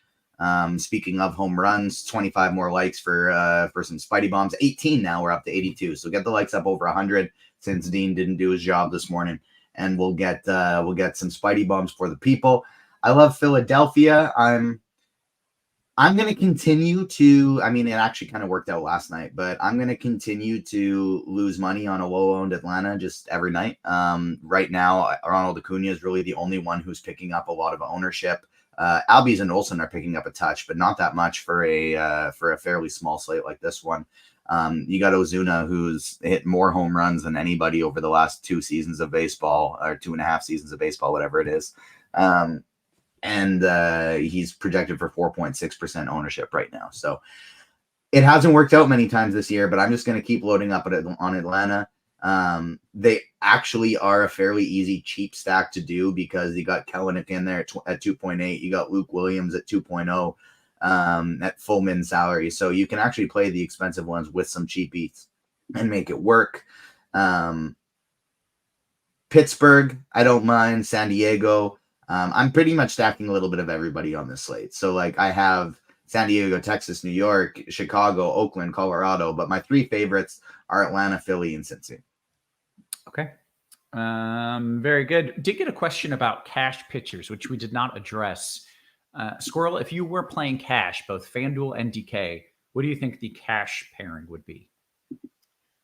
Speaking of home runs, 25 more likes for some Spidey bombs. 18 now. We're up to 82. So get the likes up over 100 since Dean didn't do his job this morning, and we'll get some Spidey bombs for the people. I love Philadelphia. I'm going to continue to, I mean, it actually kind of worked out last night, but I'm going to continue to lose money on a low-owned Atlanta just every night. Right now, Ronald Acuna is really the only one who's picking up a lot of ownership. Albies and Olsen are picking up a touch, but not that much for a fairly small slate like this one. You got Ozuna, who's hit more home runs than anybody over the last 2 seasons of baseball, or 2.5 seasons of baseball, whatever it is. And he's projected for 4.6% ownership right now. So it hasn't worked out many times this year, but I'm just going to keep loading up on Atlanta. They actually are a fairly easy, cheap stack to do because you got Kelenic in there at 2.8. You got Luke Williams at 2.0 at full min salary. So you can actually play the expensive ones with some cheap beats and make it work. Pittsburgh, I don't mind. San Diego. I'm pretty much stacking a little bit of everybody on this slate. So like I have San Diego, Texas, New York, Chicago, Oakland, Colorado, but my 3 favorites are Atlanta, Philly, and Cincy. Okay. Very good. Did get a question about cash pitchers, which we did not address. Squirrel, if you were playing cash, both FanDuel and DK, what do you think the cash pairing would be?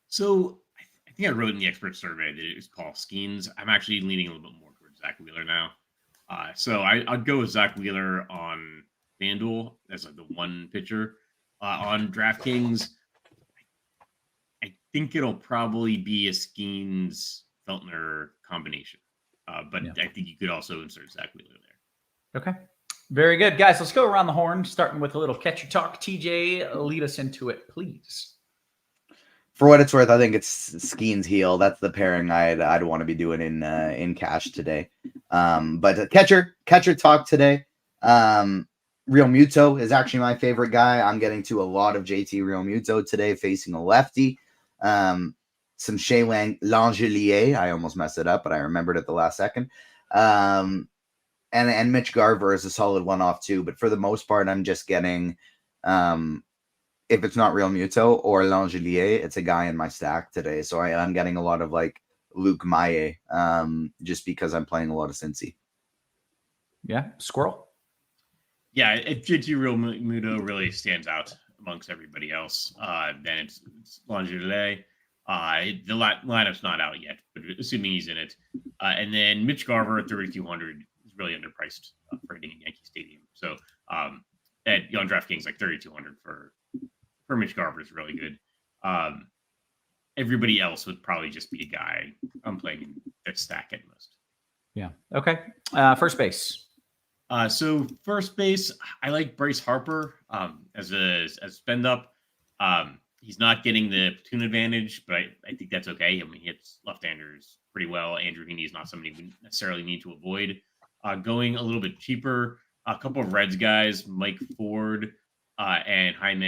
So I think I wrote in the expert survey that it was Paul Skeens. I'm actually leaning a little bit more towards Zach Wheeler now. So I'd go with Zach Wheeler on FanDuel as like the one pitcher. On DraftKings, I think it'll probably be a Skeens Feltner combination. But I think you could also insert Zach Wheeler there. Okay. Very good. Guys, let's go around the horn, starting with a little catcher talk. TJ, lead us into it, please. For what it's worth, I think it's Skeens heel. That's the pairing I'd want to be doing in cash today. But catcher talk today. Real Muto is actually my favorite guy. I'm getting to a lot of JT Real Muto today, facing a lefty. Some Shea Langelier. I almost messed it up, but I remembered at the last second. And Mitch Garver is a solid one-off too. But for the most part, I'm just getting if it's not Real Muto or Langelier, it's a guy in my stack today. So I'm getting a lot of like Luke Maye just because I'm playing a lot of Cincy. Yeah. Squirrel? Yeah, if JT Real Muto really stands out amongst everybody else, then it's Langelier. The lineup's not out yet, but assuming he's in it. And then Mitch Garver at 3,200 is really underpriced for hitting in Yankee Stadium. So on DraftKings, like 3,200 for Mitch Garver is really good. Everybody else would probably just be a guy I'm playing that stack at most. Yeah. Okay. First base. So first base, I like Bryce Harper as spend up. He's not getting the platoon advantage, but I think that's okay. I mean, he hits left-handers pretty well. Andrew Heaney is not somebody we necessarily need to avoid. Going a little bit cheaper, a couple of Reds guys, Mike Ford and Jaime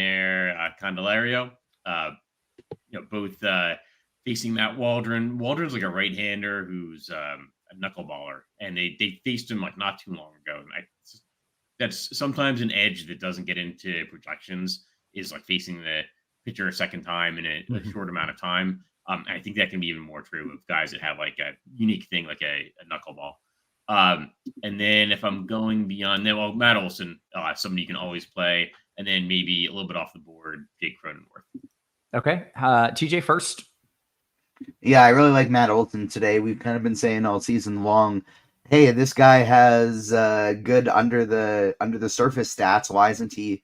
Candelario, both facing Matt Waldron. Waldron's like a right-hander who's a knuckleballer, and they faced him like not too long ago. And that's sometimes an edge that doesn't get into projections is like facing the pitcher a second time in a short amount of time. I think that can be even more true of guys that have like a unique thing, like a knuckleball. And then if I'm going beyond that, well, Matt Olson, somebody you can always play. and then maybe a little bit off the board, Jake Cronenworth. Okay. TJ first. Yeah, I really like Matt Olson today. We've kind of been saying all season long, hey, this guy has good under the surface stats. Why isn't he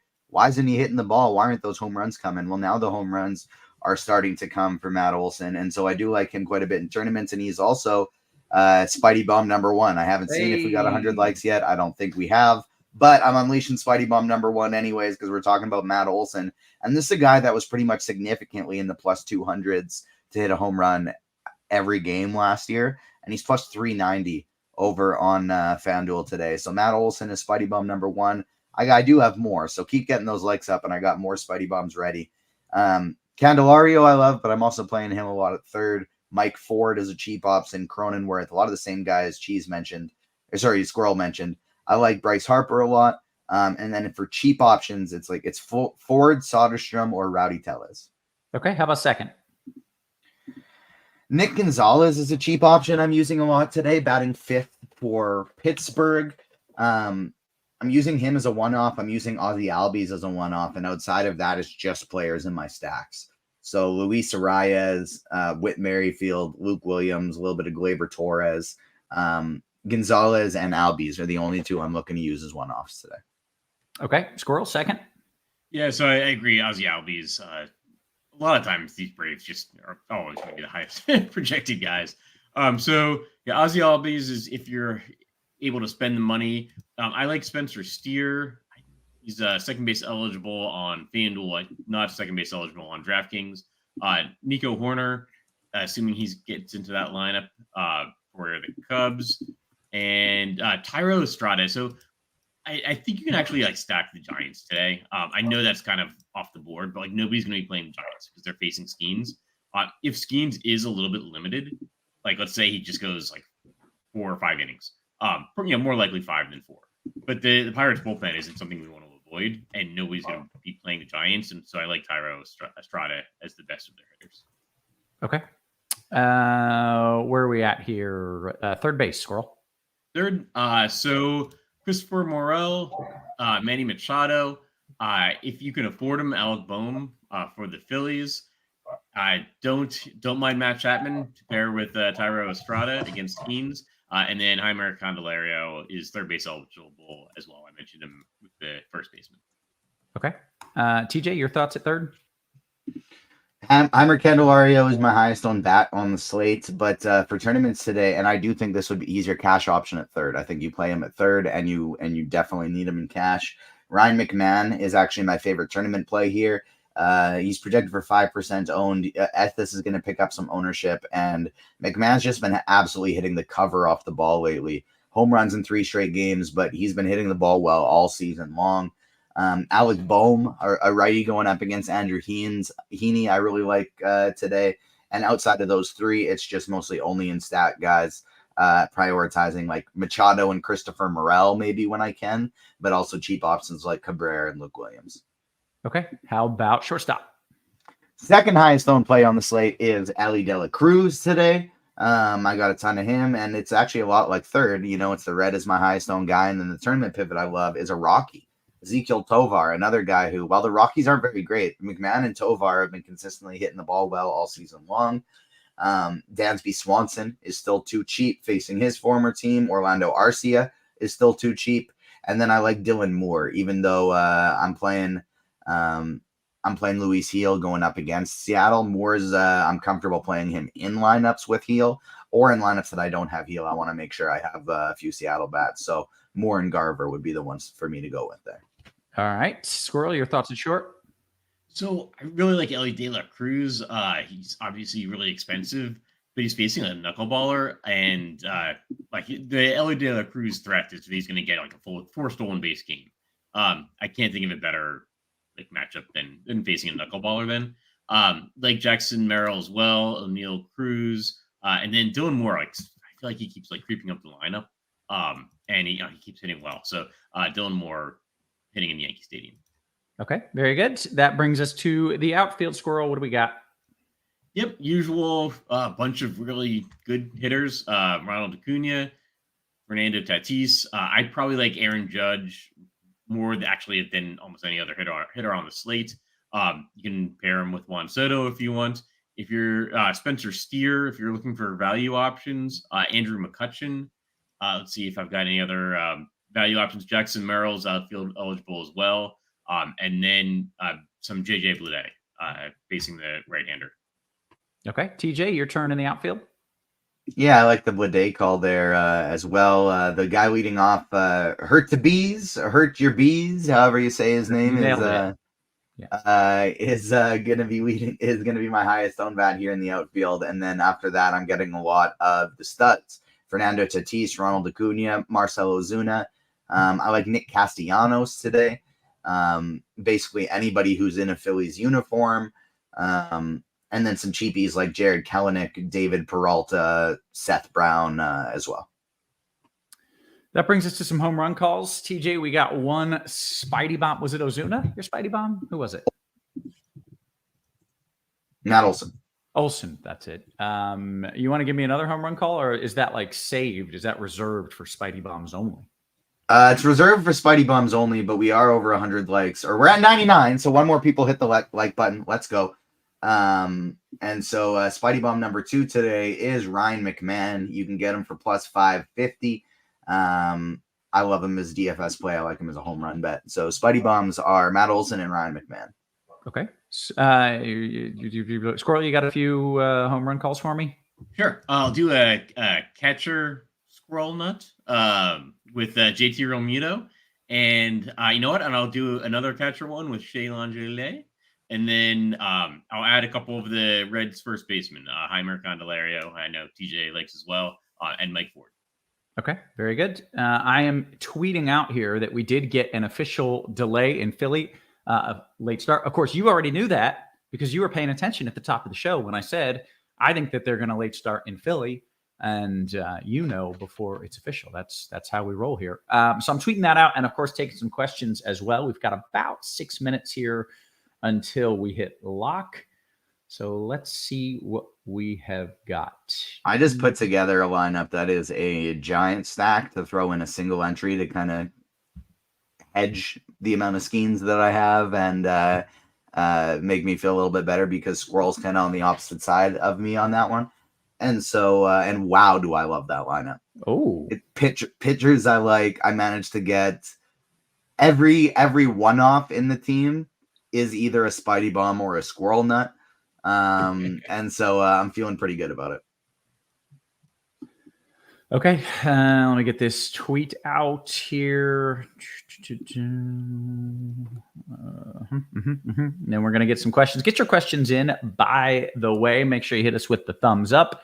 hitting the ball? Why aren't those home runs coming? Well, now the home runs are starting to come for Matt Olson, and so I do like him quite a bit in tournaments. And he's also Spidey Bomb #1. I haven't seen if we got 100 likes yet. I don't think we have, but I'm unleashing Spidey Bomb #1 anyways because we're talking about Matt Olson, and this is a guy that was pretty much significantly in the plus 200s to hit a home run every game last year, and he's plus 390 over on FanDuel today. So Matt Olson is Spidey Bomb #1. I do have more, so keep getting those likes up, and I got more Spidey Bombs ready. Candelario I love, but I'm also playing him a lot at third. Mike Ford is a cheap option. Cronenworth, a lot of the same guys Squirrel mentioned. I like Bryce Harper a lot. And then for cheap options, it's Ford, Soderstrom, or Rowdy Tellez. Okay, how about second? Nick Gonzalez is a cheap option I'm using a lot today, batting 5th for Pittsburgh. I'm using him as a one-off. I'm using Ozzy Albies as a one-off, and outside of that, it's just players in my stacks. So Luis Arias, Whit Merrifield, Luke Williams, a little bit of Gleyber Torres, Gonzalez, and Albies are the only two I'm looking to use as one-offs today. Okay, Squirrel second. Yeah, so I agree. Ozzy Albies. A lot of times these Braves just are always going to be the highest projected guys. So yeah, Ozzy Albies is if you're able to spend the money. I like Spencer Steer. He's second base eligible on FanDuel, not second base eligible on DraftKings. Nico Horner, assuming he gets into that lineup for the Cubs, and Thairo Estrada. So I think you can actually stack the Giants today. I know that's kind of off the board, but nobody's going to be playing the Giants because they're facing Skeens. If Skeens is a little bit limited, let's say he just goes 4 or 5 innings, more likely 5 than 4. But the Pirates bullpen isn't something we want to avoid, and nobody's going to be playing the Giants, and so I like Thairo Estrada as the best of their hitters. Okay. Where are we at here? Third base, Squirrel. Third, so Christopher Morel, Manny Machado. If you can afford him, Alec Boehm for the Phillies. Don't mind Matt Chapman to pair with Thairo Estrada against Skeens. And then Heimer Candelario is third base eligible as well. I mentioned him with the first baseman. Okay. TJ, your thoughts at third? Heimer Candelario is my highest on bat on the slate, but for tournaments today, and I do think this would be easier cash option at third. I think you play him at third, and you definitely need him in cash. Ryan McMahon is actually my favorite tournament play here. He's projected for 5% owned. Ethis is going to pick up some ownership, and McMahon's just been absolutely hitting the cover off the ball lately. Home runs in 3 straight games, but he's been hitting the ball well all season long. Alec Boehm, a righty going up against Andrew Heaney, I really like today. And outside of those 3, it's just mostly only in stat guys, prioritizing Machado and Christopher Morel maybe when I can, but also cheap options like Cabrera and Luke Williams. Okay. How about shortstop? Second highest owned play on the slate is Ellie De La Cruz today. I got a ton of him, and it's actually a lot like third. It's the red is my highest owned guy, and then the tournament pivot I love is a Rocky. Ezekiel Tovar, another guy who, while the Rockies aren't very great, McMahon and Tovar have been consistently hitting the ball well all season long. Dansby Swanson is still too cheap facing his former team. Orlando Arcia is still too cheap. And then I like Dylan Moore, even though I'm playing Luis Heel going up against Seattle. Moore's I'm comfortable playing him in lineups with Heel or in lineups that I don't have Heel. I want to make sure I have a few Seattle bats. So Moore and Garver would be the ones for me to go with there. All right. Squirrel, your thoughts in short? So I really like Ellie De La Cruz. He's obviously really expensive, but he's facing a knuckleballer, and the Ellie De La Cruz threat is that he's going to get a full 4 stolen base game. I can't think of a better matchup than facing a knuckleballer then. Like Jackson Merrill as well, O'Neal Cruz, and then Dylan Moore. I feel like he keeps creeping up the lineup, and he keeps hitting well. So Dylan Moore hitting in Yankee Stadium. Okay, very good. That brings us to the outfield, Squirrel. What do we got? Yep, usual bunch of really good hitters. Ronald Acuna, Fernando Tatis. I'd probably like Aaron Judge more actually than almost any other hitter on the slate. You can pair him with Juan Soto if you want. If you're Spencer Steer, if you're looking for value options, Andrew McCutchen. Let's see if I've got any other value options. Jackson Merrill's outfield eligible as well. And then some JJ Bleday facing the right-hander. Okay. TJ, your turn in the outfield. Yeah, I like the Bleday call there as well. The guy leading off, Hurt Your Bees, however you say his name, is gonna be my highest owned bat here in the outfield. And then after that, I'm getting a lot of the studs: Fernando Tatis, Ronald Acuna, Marcell Ozuna. I like Nick Castellanos today. Basically anybody who's in a Phillies uniform. And then some cheapies like Jared Kelenic, David Peralta, Seth Brown as well. That brings us to some home run calls. TJ, we got one Spidey bomb. Was it Ozuna, your Spidey bomb? Who was it? Matt Olson. Olson, that's it. You want to give me another home run call, or is that like saved? Is that reserved for Spidey bombs only? It's reserved for Spidey bombs only, but we are over 100 likes, or we're at 99. So one more people hit the like button. Let's go. And so Spidey bomb number 2 today is Ryan McMahon. You can get him for plus 550. I love him as DFS play. I like him as a home run bet. So Spidey bombs are Matt Olson and Ryan McMahon. Okay. Squirrel, you got a few home run calls for me? Sure. I'll do a catcher Squirrel Nut with JT Realmuto. And you know what? And I'll do another catcher one with Shea Langelier. And then I'll add a couple of the Reds first baseman, Heimer Candelario, I know TJ likes as well, and Mike Ford. Okay, very good. I am tweeting out here that we did get an official delay in Philly, late start. Of course, you already knew that because you were paying attention at the top of the show when I said, I think that they're going to late start in Philly. And before it's official. That's how we roll here. So I'm tweeting that out and, of course, taking some questions as well. We've got about 6 minutes here until we hit lock. So let's see what we have got. I just put together a lineup that is a giant stack to throw in a single entry to kind of hedge the amount of schemes that I have and make me feel a little bit better because Squirrel's kind of on the opposite side of me on that one. And so, and wow, do I love that lineup. Oh, pitchers I like. I managed to get every one-off in the team is either a Spidey bomb or a Squirrel Nut. And so I'm feeling pretty good about it. Okay. Let me get this tweet out here. Then we're going to get some questions. Get your questions in, by the way. Make sure you hit us with the thumbs up.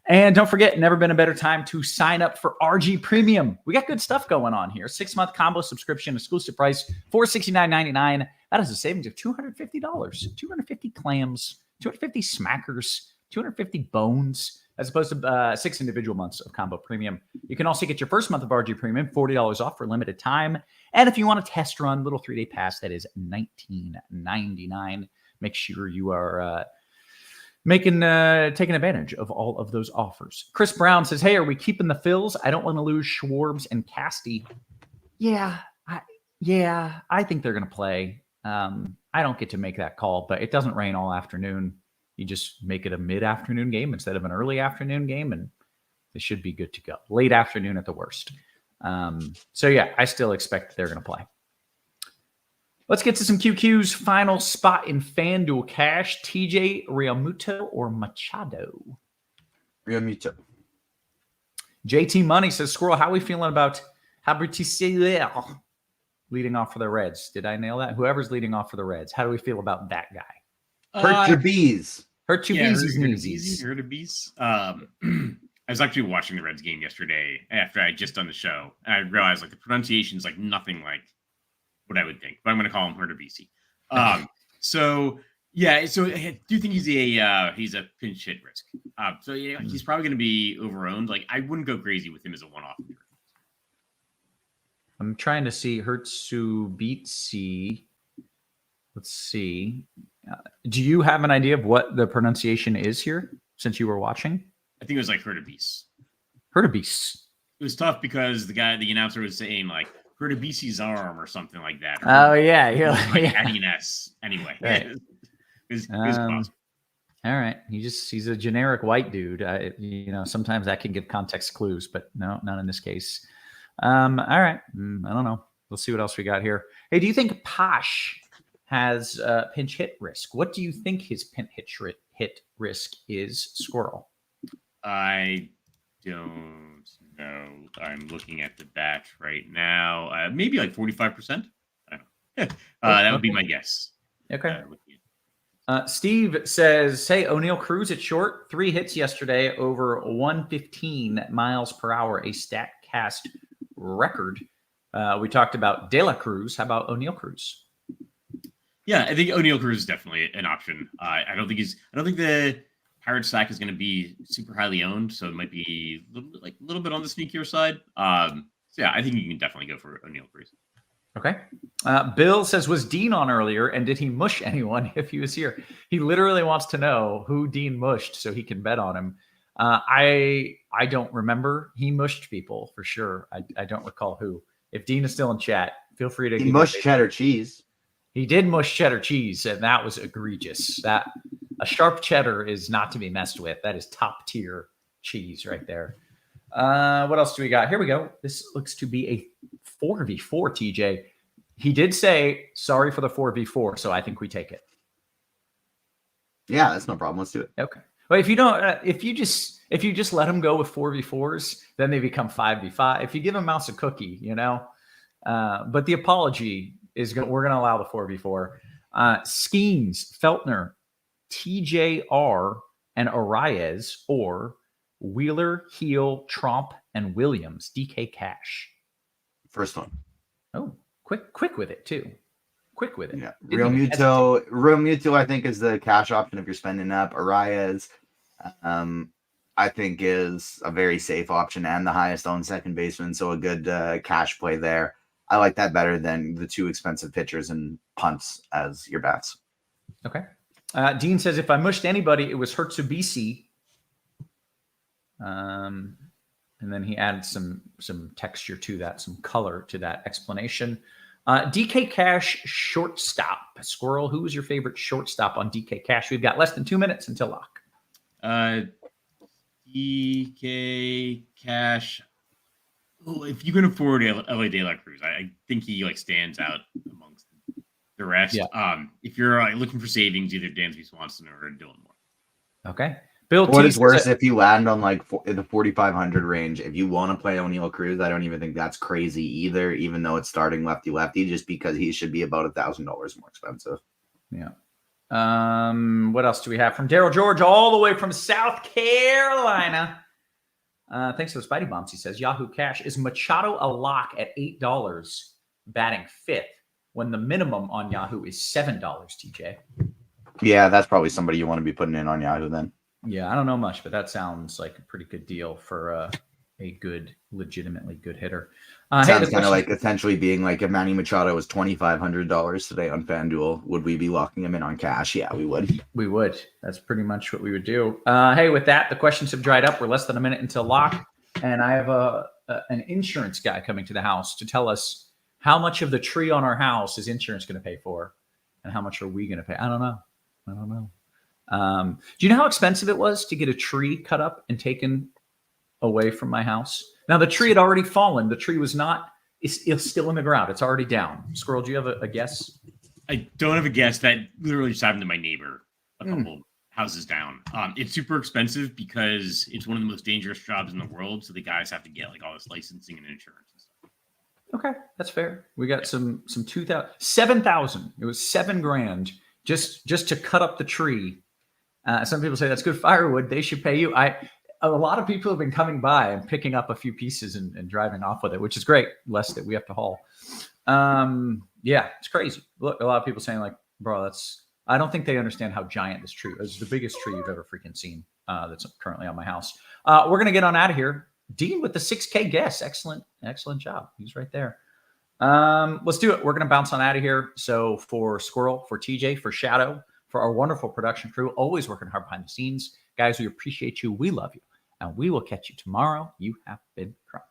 And don't forget, never been a better time to sign up for RG Premium. We got good stuff going on here. 6-month combo subscription, exclusive price, $469.99. That is a savings of $250. 250 clams, 250 smackers, 250 bones, as opposed to 6 individual months of combo premium. You can also get your first month of RG Premium, $40 off for a limited time. And if you want a test run, little 3-day pass, that is $19.99. Make sure you are taking advantage of all of those offers. Chris Brown says, hey, are we keeping the fills? I don't want to lose Schwartz and Casty. Yeah, I think they're going to play. I don't get to make that call, but it doesn't rain all afternoon. You just make it a mid-afternoon game instead of an early afternoon game, and they should be good to go. Late afternoon at the worst. So yeah, I still expect they're going to play. Let's get to some QQ's final spot in FanDuel cash. TJ, Realmuto, or Machado? Realmuto. JT Money says, Squirrel, how are we feeling about Habertisier leading off for the Reds? Did I nail that? Whoever's leading off for the Reds. How do we feel about that guy? Hurt your bees. Hurt your bees. Hurt a bees. I was actually watching the Reds game yesterday after I had just done the show. And I realized the pronunciation is something like what I would think, but I'm going to call him Hurtabisi. So I do think he's a pinch hit risk. He's probably going to be overowned. I wouldn't go crazy with him as a one-off. I'm trying to see Hurtsubitsi. Let's see. Do you have an idea of what the pronunciation is here since you were watching? I think it was Hurtabis. Hurtabis. It was tough because the announcer was saying hurt a BC's arm or something like that. Oh yeah, Like adding an S anyway. Right. It's possible. All right, he's a generic white dude. Sometimes that can give context clues, but no, not in this case. All right, I don't know. Let's see what else we got here. Hey, do you think Posh has pinch hit risk? What do you think his pinch hit risk is, Squirrel? I don't know. I'm looking at the batch right now. Maybe like 45%. I don't know. That would be my guess. Okay. Steve says, hey, O'Neal Cruz at short. 3 hits yesterday over 115 miles per hour, a StatCast record. We talked about De La Cruz. How about O'Neal Cruz? Yeah, I think O'Neal Cruz is definitely an option. I don't think the Pirate stack is going to be super highly owned, so it might be a little bit on the sneakier side. So yeah, I think you can definitely go for O'Neal Cruz. Okay. Bill says, was Dean on earlier, and did he mush anyone if he was here? He literally wants to know who Dean mushed so he can bet on him. I don't remember. He mushed people for sure. I don't recall who. If Dean is still in chat, feel free to. He mushed cheddar cheese. He did mush cheddar cheese, and that was egregious. That a sharp cheddar is not to be messed with. That is top tier cheese right there. What else do we got? Here we go. This looks to be a 4v4, TJ. He did say sorry for the 4v4, so I think we take it. Yeah, that's no problem. Let's do it. Okay. Well, if you don't, if you just let them go with 4v4s, then they become 5v5. If you give them mouse a cookie, but the apology is we're going to allow the 4v4. Skeens, Feltner, TJR, and Arias, or Wheeler, Heel, Tromp, and Williams. DK Cash. First one. Oh, quick with it too. Quick with it. Yeah. Real Muto, I think, is the cash option if you're spending up. Arias, I think, is a very safe option and the highest owned second baseman. So a good cash play there. I like that better than the 2 expensive pitchers and punts as your bats. Okay. Dean says, if I mushed anybody, it was Hertzubisi. And then he added some texture to that, some color to that explanation. DK Cash shortstop. Squirrel, who was your favorite shortstop on DK Cash? We've got less than 2 minutes until lock. DK Cash. Oh, if you can afford LA De La Cruz, I think he stands out amongst the rest. Yeah. If you're looking for savings, either Dansby Swanson or Dylan Moore. Okay. Bill, what is worse, if you land on in the 4,500 range, if you want to play O'Neal Cruz, I don't even think that's crazy either, even though it's starting lefty, just because he should be about $1,000 more expensive. Yeah. What else do we have from Daryl George, all the way from South Carolina? Thanks for the Spidey Bombs. He says, Yahoo Cash, is Machado a lock at $8 batting 5th when the minimum on Yahoo is $7, TJ? Yeah, that's probably somebody you want to be putting in on Yahoo then. Yeah, I don't know much, but that sounds like a pretty good deal for a legitimately good hitter. Sounds kind of like essentially being like, if Manny Machado was $2,500 today on FanDuel, would we be locking him in on cash? Yeah, we would. We would. That's pretty much what we would do. Hey, with that, the questions have dried up. We're less than a minute until lock, and I have an insurance guy coming to the house to tell us how much of the tree on our house is insurance going to pay for, and how much are we going to pay? I don't know. Do you know how expensive it was to get a tree cut up and taken away from my house? Now, the tree had already fallen. The tree was not, it's still in the ground. It's already down. Squirrel, do you have a guess? I don't have a guess. That literally just happened to my neighbor a couple houses down. It's super expensive because it's one of the most dangerous jobs in the world. So the guys have to get all this licensing and insurance and stuff. Okay, that's fair. We got some 7,000. It was $7,000 just to cut up the tree. Some people say that's good firewood. They should pay you. A lot of people have been coming by and picking up a few pieces and driving off with it, which is great. Less that we have to haul. Yeah, it's crazy. Look, a lot of people saying bro, I don't think they understand how giant this tree is. The biggest tree you've ever freaking seen that's currently on my house. We're going to get on out of here. Dean with the 6K guess. Excellent job. He's right there. Let's do it. We're going to bounce on out of here. So for Squirrel, for TJ, for Shadow, for our wonderful production crew, always working hard behind the scenes. Guys, we appreciate you. We love you. And we will catch you tomorrow. You have been crushed.